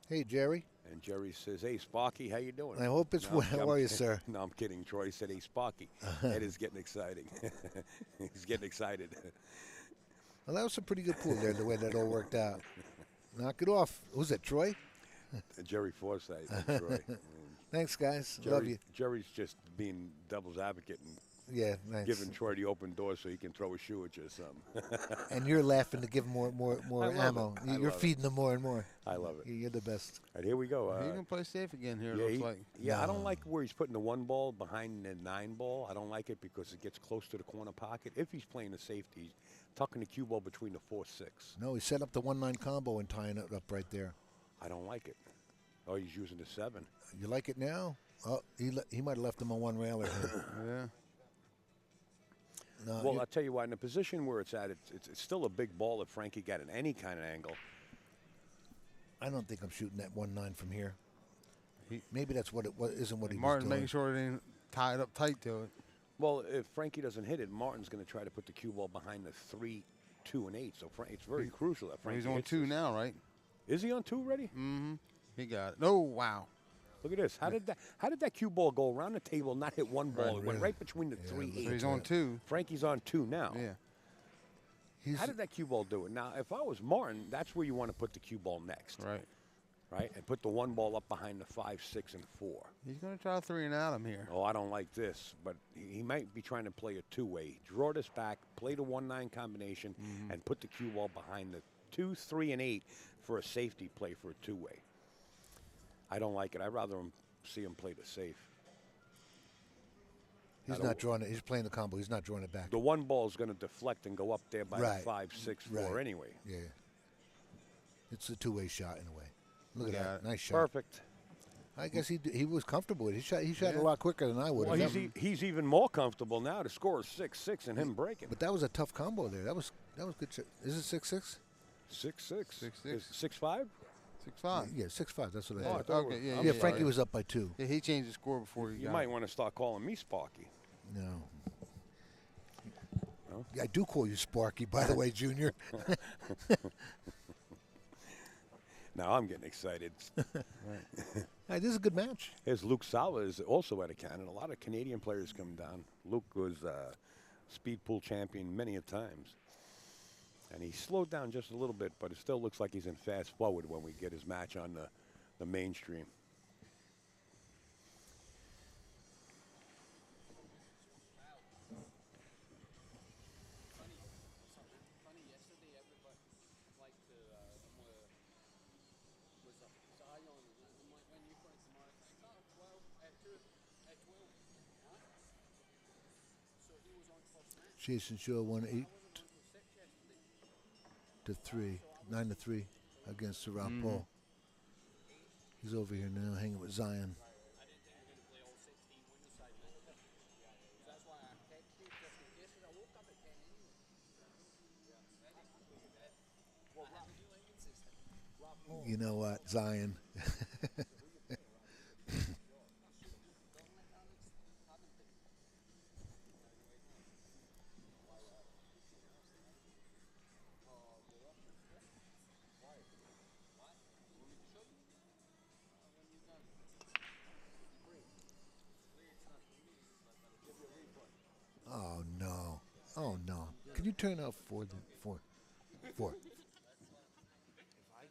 Hey, Jerry. And Jerry says, "Hey, Sparky, how you doing?" I hope it's well. How are you, sir? No, I'm kidding. Troy said, "Hey, Sparky." Ed is getting exciting. He's getting excited. Well, that was a pretty good pool there, the way that all worked out. Knock it off. Who's that, Troy? Jerry Forsythe. Troy. Thanks, guys. Love you. Jerry's just being devil's advocate and thanks. giving Troy the open door so he can throw a shoe at you or something. And you're laughing to give him more ammo. You're feeding them more and more. I love it. You're the best. All right, here we go. He's going to play safe again here, yeah, looks like. Yeah, I don't like where he's putting the 1 ball behind the 9 ball. I don't like it because it gets close to the corner pocket. If he's playing the safety, he's tucking the cue ball between the 4-6. No, he set up the 1-9 combo and tying it up right there. I don't like it. Oh, he's using the 7. You like it now? Oh, he might have left him on 1 railer. Yeah. No, well, I'll tell you what, in the position where it's at, it's still a big ball if Frankie got in any kind of angle. I don't think I'm shooting that 1-9 from here. Maybe that's what isn't what he was Martin doing. making sure it ain't tied up tight to it. Well, if Frankie doesn't hit it, Martin's going to try to put the cue ball behind the 3, 2, and 8. So it's very crucial that Frankie He's on hits 2 this. now, right? Is he on 2 already? Mm-hmm. He got it. Oh, wow. Look at this. How did that cue ball go around the table, not hit 1 ball? It went right between the 3, 8. So he's on 2. Frankie's on 2 now. Yeah. How did that cue ball do it? Now, if I was Martin, that's where you want to put the cue ball next. Right? And put the 1 ball up behind the 5, 6, and 4. He's going to try 3 and out him here. Oh, I don't like this, but he might be trying to play a 2-way. Draw this back, play the 1-9 combination, and put the cue ball behind the 2, 3, and 8 for a safety play for a 2-way. I don't like it. I'd rather see him play the safe. He's not drawing it. He's playing the combo. He's not drawing it back. The 1 ball is going to deflect and go up there by the 5, 6, 4 anyway. Yeah. It's a 2-way shot in a way. Look at that. Nice shot. Perfect. I guess he was comfortable with it. He shot a lot quicker than I would Well, have. he's even more comfortable now to score 6-6 and him breaking. But that was a tough combo there. That was good. Is it 6-6? 6-6. 6-6. 6-5? 6-5. Yeah, 6-5. That's what I Oh, thought. I thought it Okay, was- yeah, Yeah, Frankie was up by 2. Yeah, he changed the score before he You got might it. want to start calling me Sparky. No. No? Yeah, I do call you Sparky, by the way, Junior. Now I'm getting excited. Hey, this is a good match. Here's Luke Sala is also out of Canada. A lot of Canadian players come down. Luke was speed pool champion many a times. And he slowed down just a little bit, but it still looks like he's in fast forward when we get his match on the mainstream. Jason Shaw won 8-3, 9-3 against Rob Paul. He's over here now hanging with Zion. You know what, Zion? Oh no! Oh no! Can you turn off four?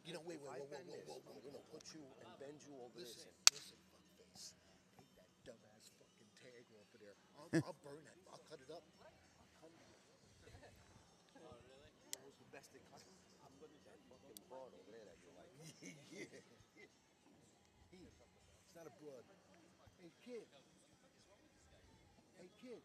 You know, wait, whoa. I'm gonna put you and bend you over this. Listen, fuckface. Take that dumbass fucking tag off of there. I'll burn that. I'll cut it up. Oh, really? That was the best they cut. I'm putting that fucking broad over there that you like. Yeah. It's not a broad. Hey, kid. Hey, kid.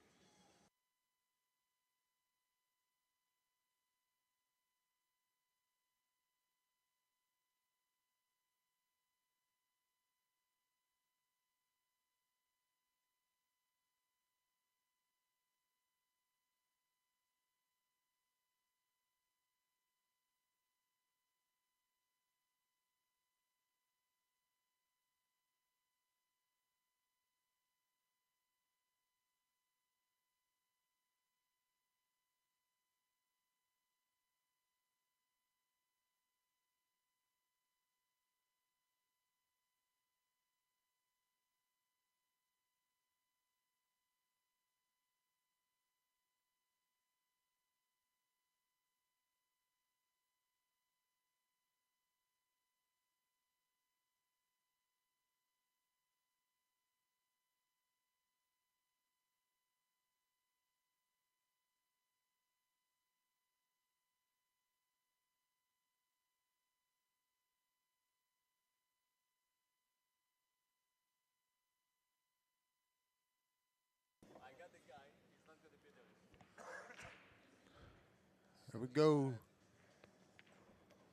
There we go.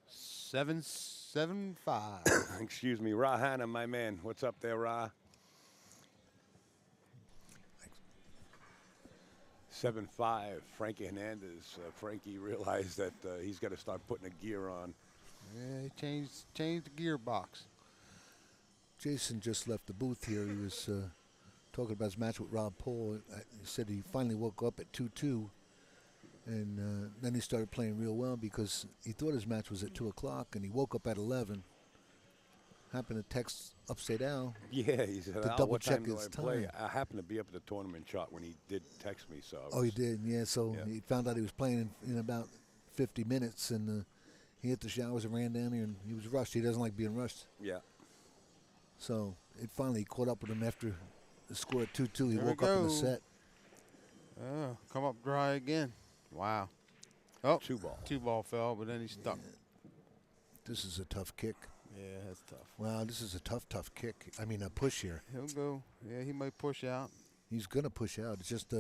7-7-5. Excuse me, Ra Hanna, my man. What's up there, Ra? 7-5. Frankie Hernandez. Frankie realized that he's got to start putting a gear on. Yeah, he changed the gearbox. Jason just left the booth here. He was talking about his match with Rob Paul. He said he finally woke up at 2-2. And then he started playing real well because he thought his match was at 2 o'clock, and he woke up at 11. Happened to text Upstate Al. Yeah, he said, To "Al, double what check time do his I play?" time. I happened to be up at the tournament chart when he did text me. So I Oh, he was- did, yeah. So Yeah. he found out he was playing in about 50 minutes, and he hit the showers and ran down here, and he was rushed. He doesn't like being rushed. Yeah. So it finally caught up with him after the score at 2-2. He There we woke up in the go. set. Oh, come up dry again. Wow. Oh, 2-ball. 2-ball fell, but then he stuck. This is a tough kick. Yeah, that's tough. Wow, this is a tough kick. I mean, a push here. He'll go. Yeah, he might push out. He's going to push out. It's just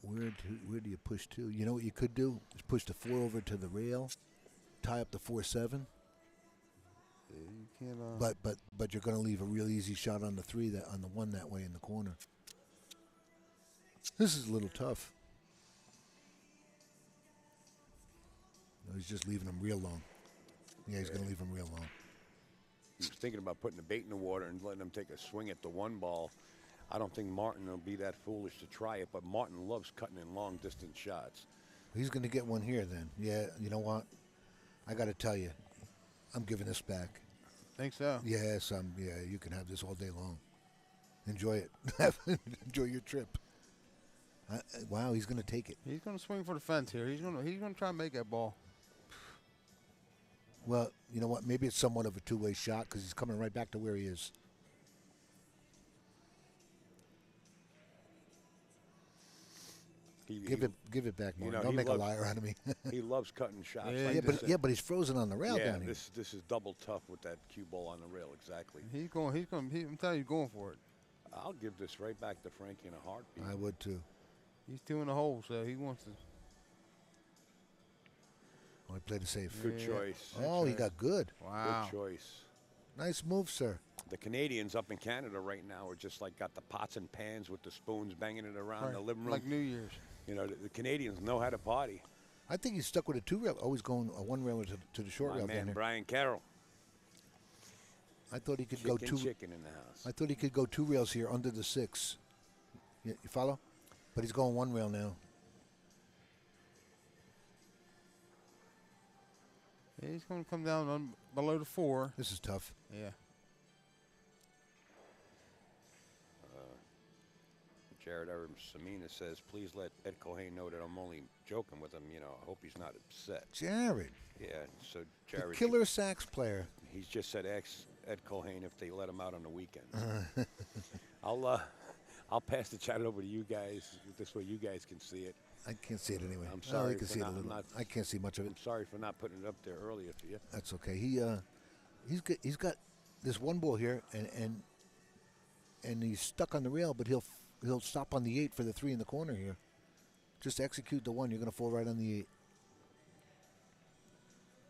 where do you push to? You know what you could do? Is push the 4 over to the rail, tie up the 4-7, You can't. But you're going to leave a real easy shot on the 3 that on the 1 that way in the corner. This is a little tough. No, he's just leaving him real long. Yeah, he's going to leave him real long. He was thinking about putting the bait in the water and letting him take a swing at the 1 ball. I don't think Martin will be that foolish to try it, but Martin loves cutting in long distance shots. He's going to get one here then. Yeah, you know what? I got to tell you, I'm giving this back. Think so? Yes, yeah, you can have this all day long. Enjoy it. Enjoy your trip. Wow, he's going to take it. He's going to swing for the fence here. He's going to try and make that ball. Well, you know what? Maybe it's somewhat of a two-way shot because he's coming right back to where he is. Give it back, Martin. Don't make a liar out of me. He loves cutting shots. Yeah, like this. But he's frozen on the rail down here. This is double tough with that cue ball on the rail. Exactly. I'm telling you, he's going for it. I'll give this right back to Frankie in a heartbeat. I would too. He's 2 in the hole, so he wants to. Oh, he played it safe. Good choice. Oh, he got good. Wow. Good choice. Nice move, sir. The Canadians up in Canada right now are just like got the pots and pans with the spoons banging it around the living room. Like New Year's. You know, the Canadians know how to party. I think he's stuck with a 2 rail. Always going a 1 rail to the short My rail down man there. Brian Carroll. I thought he could go 2. Chicken in the house. I thought he could go 2 rails here under the 6. You follow? But he's going 1 rail now. Yeah, he's going to come down below the 4. This is tough. Yeah. Jared Samina says, please let Ed Cohen know that I'm only joking with him. You know, I hope he's not upset. Jared. Yeah, so Jared. The killer sax player. He's just said Ed Cohen if they let him out on the weekend. I'll pass the chat over to you guys. This way you guys can see it. I can't see it anyway. I'm sorry. I can see it a little. I can't see much of it. I'm sorry for not putting it up there earlier for you. That's okay. He's got this 1 ball here, and he's stuck on the rail, but he'll stop on the 8 for the 3 in the corner here. Just execute the 1. You're going to fall right on the 8.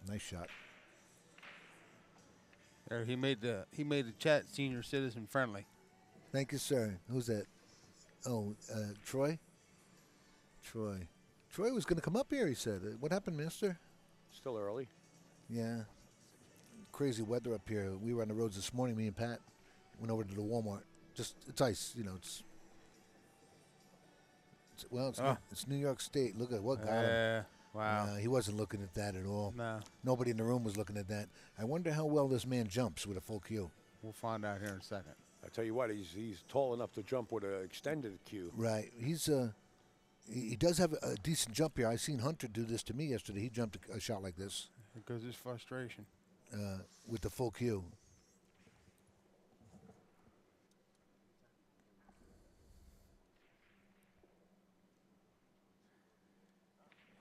Nice shot. There, he made the chat senior citizen friendly. Thank you, sir. Who's that? Oh, Troy. Troy was going to come up here. He said. What happened, Mister? Still early. Yeah. Crazy weather up here. We were on the roads this morning. Me and Pat went over to the Walmart. Just it's ice. You know, it's New York State. Look at what got him. Wow. He wasn't looking at that at all. No. Nobody in the room was looking at that. I wonder how well this man jumps with a full cue. We'll find out here in a second. I tell you what, he's tall enough to jump with an extended cue. Right. He does have a decent jump here. I seen Hunter do this to me yesterday. He jumped a shot like this. Because it's frustration. With the full cue.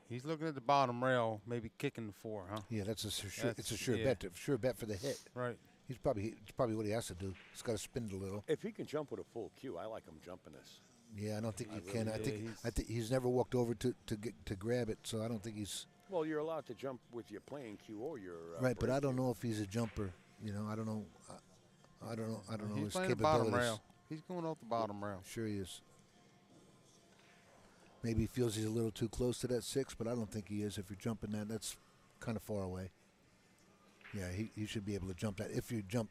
He's looking at the bottom rail, maybe kicking the 4, huh? Yeah, it's a sure bet. Sure bet for the hit. Right. It's probably what he has to do. He's got to spin it a little. If he can jump with a full cue, I like him jumping this. Yeah, I don't think he really can. do. I think he's never walked over to grab it, so I don't think he's. Well, you're allowed to jump with your playing cue or your. Right, but I don't cue. know if he's a jumper. You know, I don't know. I don't know He's his playing the capabilities. bottom rail. He's going off the bottom rail. Sure he is. Maybe he feels he's a little too close to that 6, but I don't think he is. If you're jumping that, that's kind of far away. Yeah, he should be able to jump that. If you jump.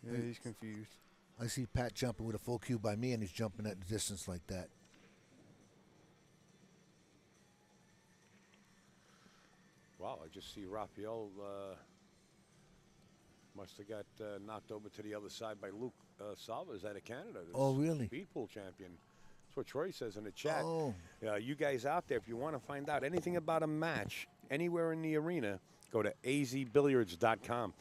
Yeah, he's confused. I see Pat jumping with a full cue by me, and he's jumping at the distance like that. Wow, I just see Rafael must have got knocked over to the other side by Luke Salvas out of Canada. Oh, really? Speed pool champion. That's what Troy says in the chat. Oh. You guys out there, if you want to find out anything about a match anywhere in the arena, go to azbilliards.com.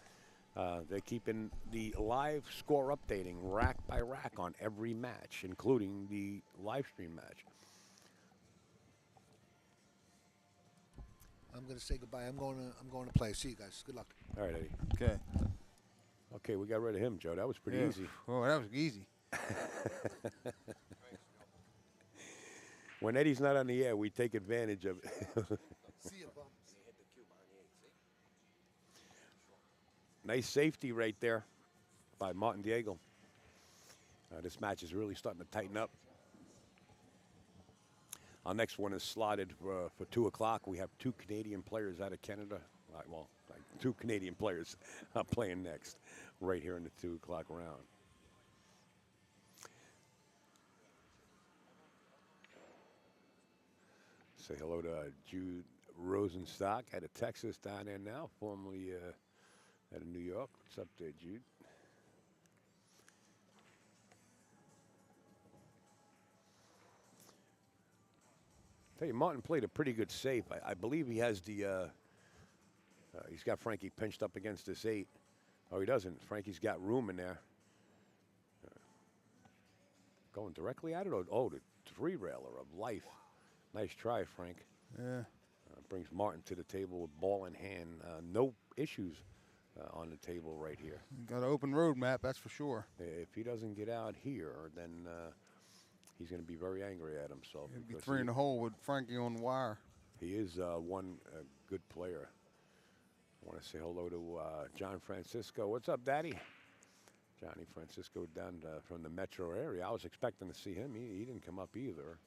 They're keeping the live score updating rack by rack on every match, including the live stream match. I'm going to say goodbye. I'm going to play. See you guys. Good luck. All right, Eddie. Okay. Okay, we got rid of him, Joe. That was pretty easy. Oh, that was easy. When Eddie's not on the air, we take advantage of it. See you, bums. Nice safety right there by Martin Daigle. This match is really starting to tighten up. Our next one is slotted for 2 o'clock. We have 2 Canadian players out of Canada. Well, 2 Canadian players playing next right here in the 2 o'clock round. Say hello to Jude Rosenstock out of Texas down there now, formerly out of New York. What's up there, Jude? Tell you, Martin played a pretty good save. I believe he has the, he's got Frankie pinched up against this 8. Oh, he doesn't. Frankie's got room in there. Going directly at it. Oh, the 3-railer of life. Nice try, Frank. Yeah. Brings Martin to the table with ball in hand. No issues on the table right here. Got an open road map, that's for sure. If he doesn't get out here, then he's going to be very angry at himself. He'd be 3 in the hole with Frankie on the wire. He is one good player. I want to say hello to John Francisco. What's up, Daddy? Johnny Francisco down from the metro area. I was expecting to see him. He didn't come up either.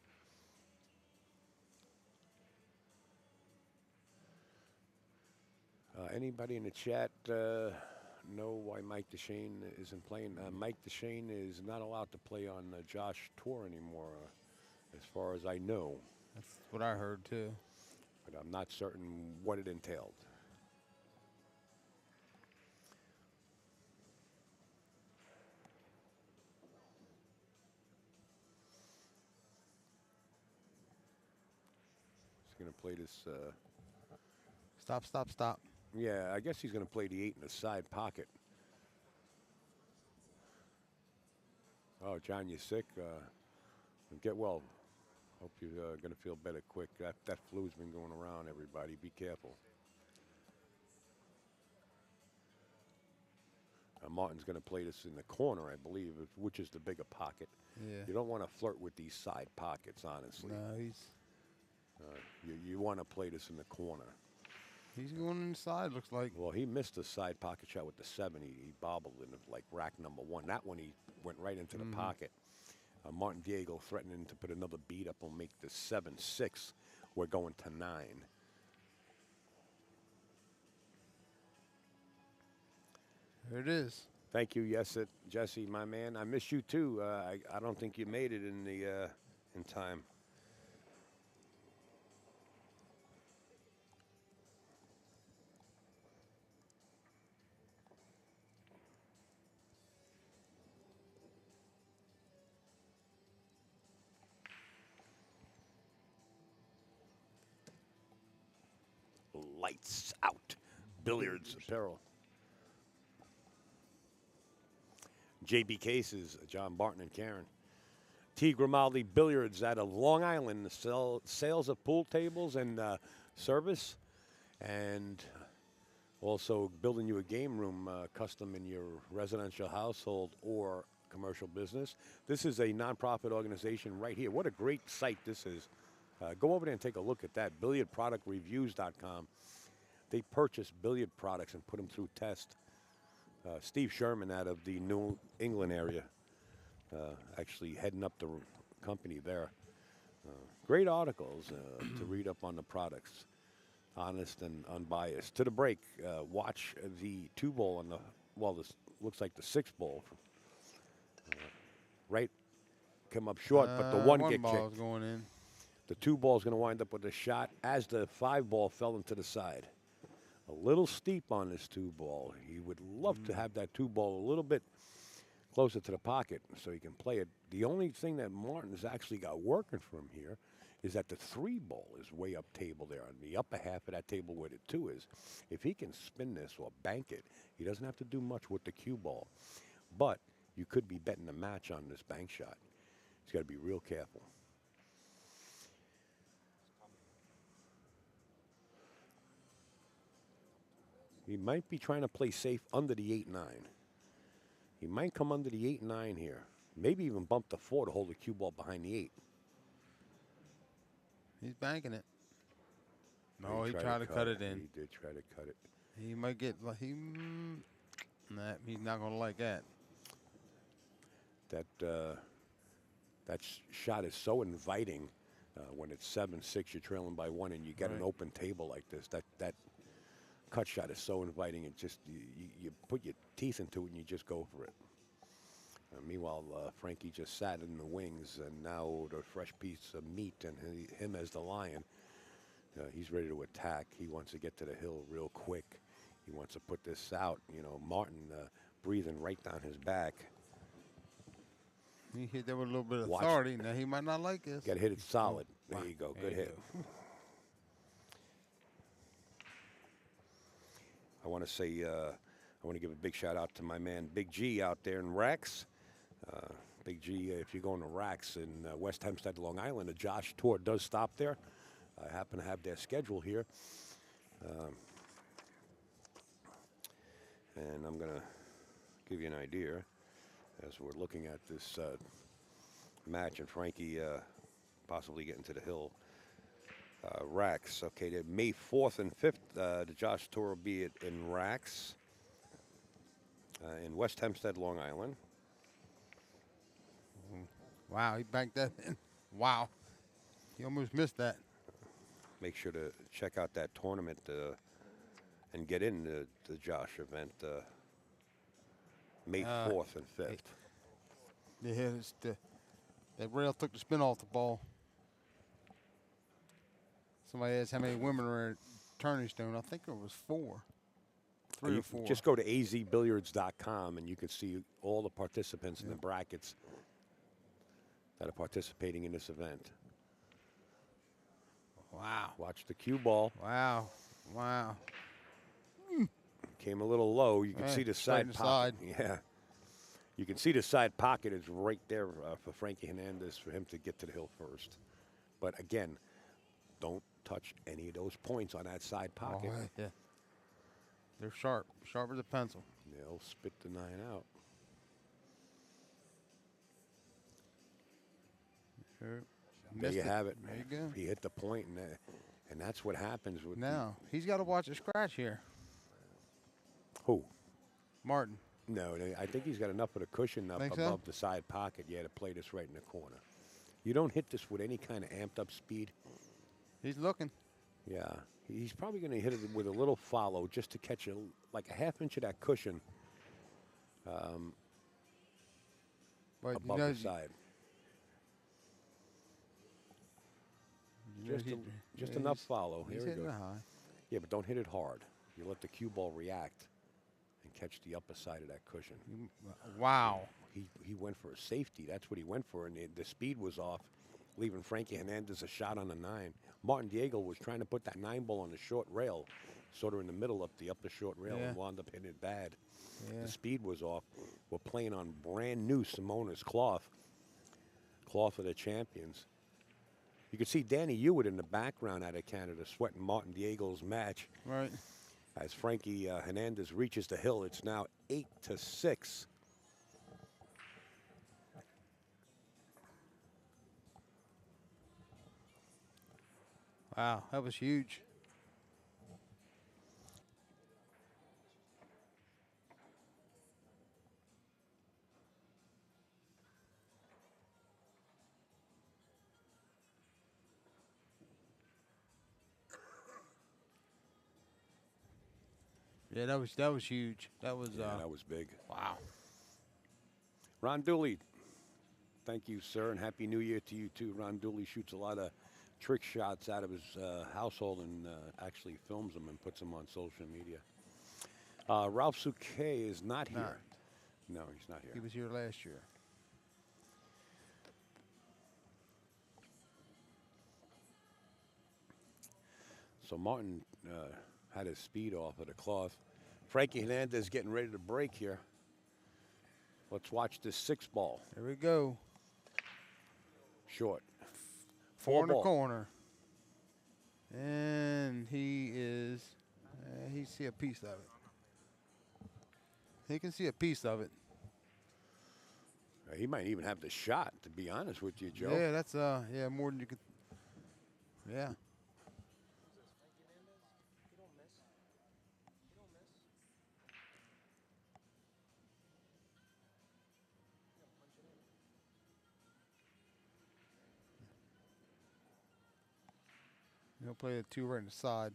Anybody in the chat know why Mike DeShane isn't playing? Mike DeShane is not allowed to play on the Josh Tour anymore, as far as I know. That's what I heard, too. But I'm not certain what it entailed. He's going to play this. Stop, stop, stop. Yeah, I guess he's going to play the 8 in the side pocket. Oh, John, you sick? Get well. Hope you're going to feel better quick. That flu's been going around, everybody. Be careful. Martin's going to play this in the corner, I believe, which is the bigger pocket. Yeah. You don't want to flirt with these side pockets, honestly. No, he's You want to play this in the corner. he's going inside, looks like. Well, he missed the side pocket shot with the 7. He bobbled in like rack number 1. That one he went right into the pocket. Martin Daigle threatening to put another beat up will make the 7-6. We're going to 9. There it is. Thank you, Jesse, my man. I miss you too. I don't think you made it in the in time. Lights out. Billiards apparel. JB Cases, John Barton and Karen. T. Grimaldi Billiards out of Long Island. Sales of pool tables and service. And also building you a game room custom in your residential household or commercial business. This is a nonprofit organization right here. What a great site this is. Go over there and take a look at that. BilliardProductReviews.com. They purchase billiard products and put them through test. Steve Sherman out of the New England area, actually heading up the company there. Great articles to read up on the products. Honest and unbiased. To the break, watch the 2-ball on the, well, this looks like the 6-ball. Right, come up short, but the one get ball kicked. is going in. The 2-ball is going to wind up with a shot as the 5-ball fell into the side. A little steep on this 2-ball. He would love to have that 2-ball a little bit closer to the pocket so he can play it. The only thing that Martin's actually got working for him here is that the 3-ball is way up table there on the upper half of that table where the 2 is. If he can spin this or bank it, he doesn't have to do much with the cue ball. But you could be betting a match on this bank shot. He's got to be real careful. He might be trying to play safe under the 8-9. He might come under the 8-9 here. Maybe even bump the 4 to hold the cue ball behind the 8. He's banking it. No, he tried to cut it in. He did try to cut it. He might get, Nah, he's not going to like that. That shot is so inviting when it's 7-6, you're trailing by 1, and you get an open table like this. That cut shot is so inviting. It just you put your teeth into it and you just go for it. Meanwhile, Frankie just sat in the wings, and now the fresh piece of meat and him as the lion. He's ready to attack. He wants to get to the hill real quick. He wants to put this out. You know, Martin breathing right down his back. He hit that with a little bit of authority. Now, he might not like this. Got to hit it solid. There you go. Good hit. I want to say, I want to give a big shout out to my man Big G out there in Rex. Big G, if you're going to Rax in West Hempstead, Long Island, the Josh Tour does stop there. I happen to have their schedule here. And I'm going to give you an idea as we're looking at this match and Frankie possibly getting to the hill. Rax, okay, May 4th and 5th, the Josh Tour will be in Rax in West Hempstead, Long Island. Wow, he banked that in. Wow. He almost missed that. Make sure to check out that tournament and get in the Josh event May 4th and 5th. Yeah, that rail took the spin off the ball. Somebody asked how many women are at Turning Stone. I think it was 4. 3 or 4. Just go to azbilliards.com and you can see all the participants in the brackets that are participating in this event. Wow. Watch the cue ball. Wow. Wow. Came a little low. You can see the side pocket. Yeah. You can see the side pocket is right there for Frankie Hernandez for him to get to the hill first. But again, don't touch any of those points on that side pocket. Oh, yeah. They're sharp. Sharp as a pencil. They'll spit the 9 out. There you have it. There you go. He hit the point, and that's what happens with now. He's got to watch a scratch here. Who? Martin. No, I think he's got enough of a cushion up above the side pocket, to play this right in the corner. You don't hit this with any kind of amped up speed. He's looking. Yeah, he's probably going to hit it with a little follow just to catch like a half inch of that cushion above the side. Just enough follow. Here we go. Yeah, but don't hit it hard. You let the cue ball react and catch the upper side of that cushion. Wow. He went for a safety. That's what he went for, and the speed was off, leaving Frankie Hernandez a shot on the 9. Martin Daigle was trying to put that 9 ball on the short rail, sort of in the middle up the upper short rail, and wound up hitting it bad. Yeah. The speed was off. We're playing on brand new Simonis cloth of the champions. You can see Danny Hewitt in the background out of Canada sweating Martin Daigle's match. Right. As Frankie Hernandez reaches the hill, it's now 8-6. Wow, that was huge. Yeah, that was huge. That was that was big. Wow. Ron Dooley, thank you, sir, and Happy New Year to you too. Ron Dooley shoots a lot of trick shots out of his household and actually films them and puts them on social media. Ralph Souquet is not here. No, he's not here. He was here last year. So Martin had his speed off of the cloth. Frankie Hernandez getting ready to break here. Let's watch this 6 ball. Here we go. Short. 4 in the corner. And he is, he see a piece of it. He can see a piece of it. He might even have the shot, to be honest with you, Joe. Yeah, that's, more than you could, yeah. He'll play the 2 right in the side.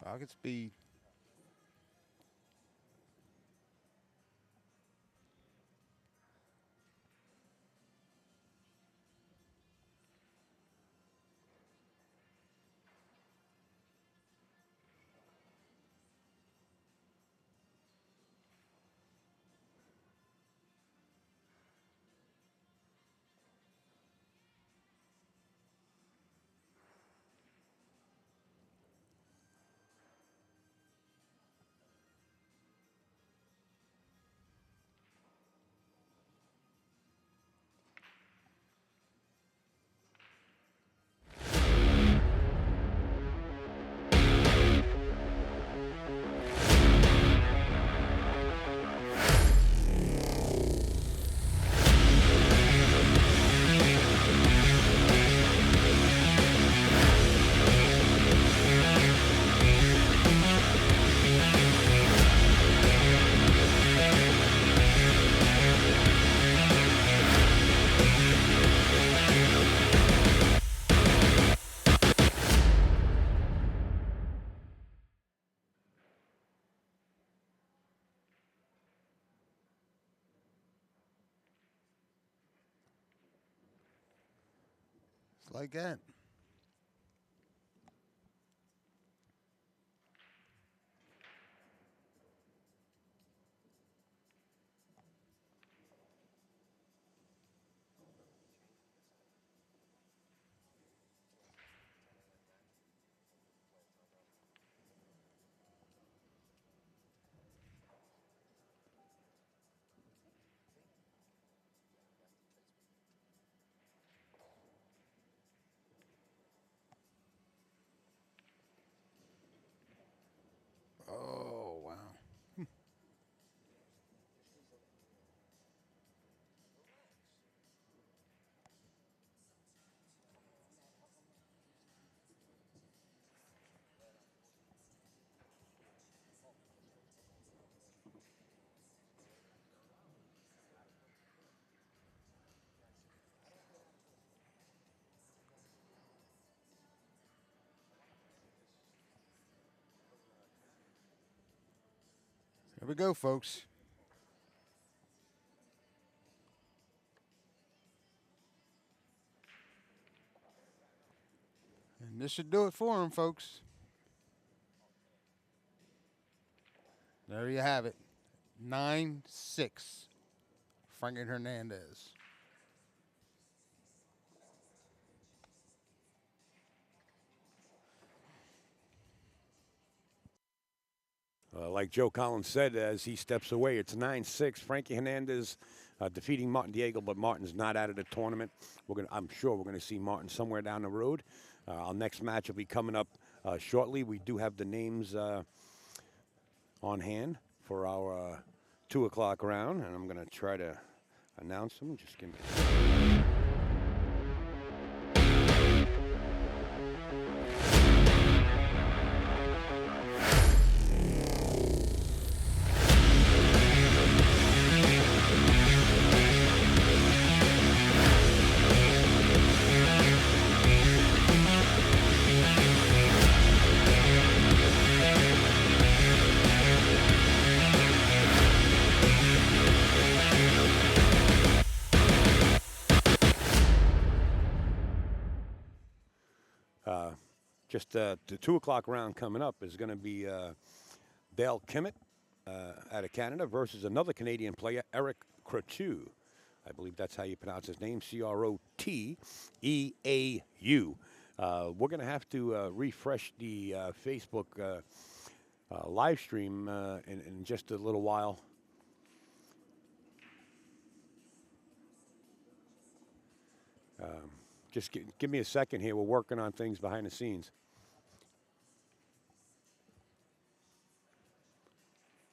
Pocket speed. It's like that. Oh, wow. Here we go, folks. And this should do it for him, folks. There you have it. 9-6. Frankie Hernandez. Like Joe Collins said, as he steps away, it's 9-6. Frankie Hernandez defeating Martin Daigle, but Martin's not out of the tournament. I'm sure we're going to see Martin somewhere down the road. Our next match will be coming up shortly. We do have the names on hand for our 2 o'clock round, and I'm going to try to announce them. Just give me. The 2 o'clock round coming up is going to be Dale Kimmett out of Canada versus another Canadian player, Eric Croteau. I believe that's how you pronounce his name, Croteau. We're going to have to refresh the Facebook live stream in just a little while. Just give me a second here. We're working on things behind the scenes.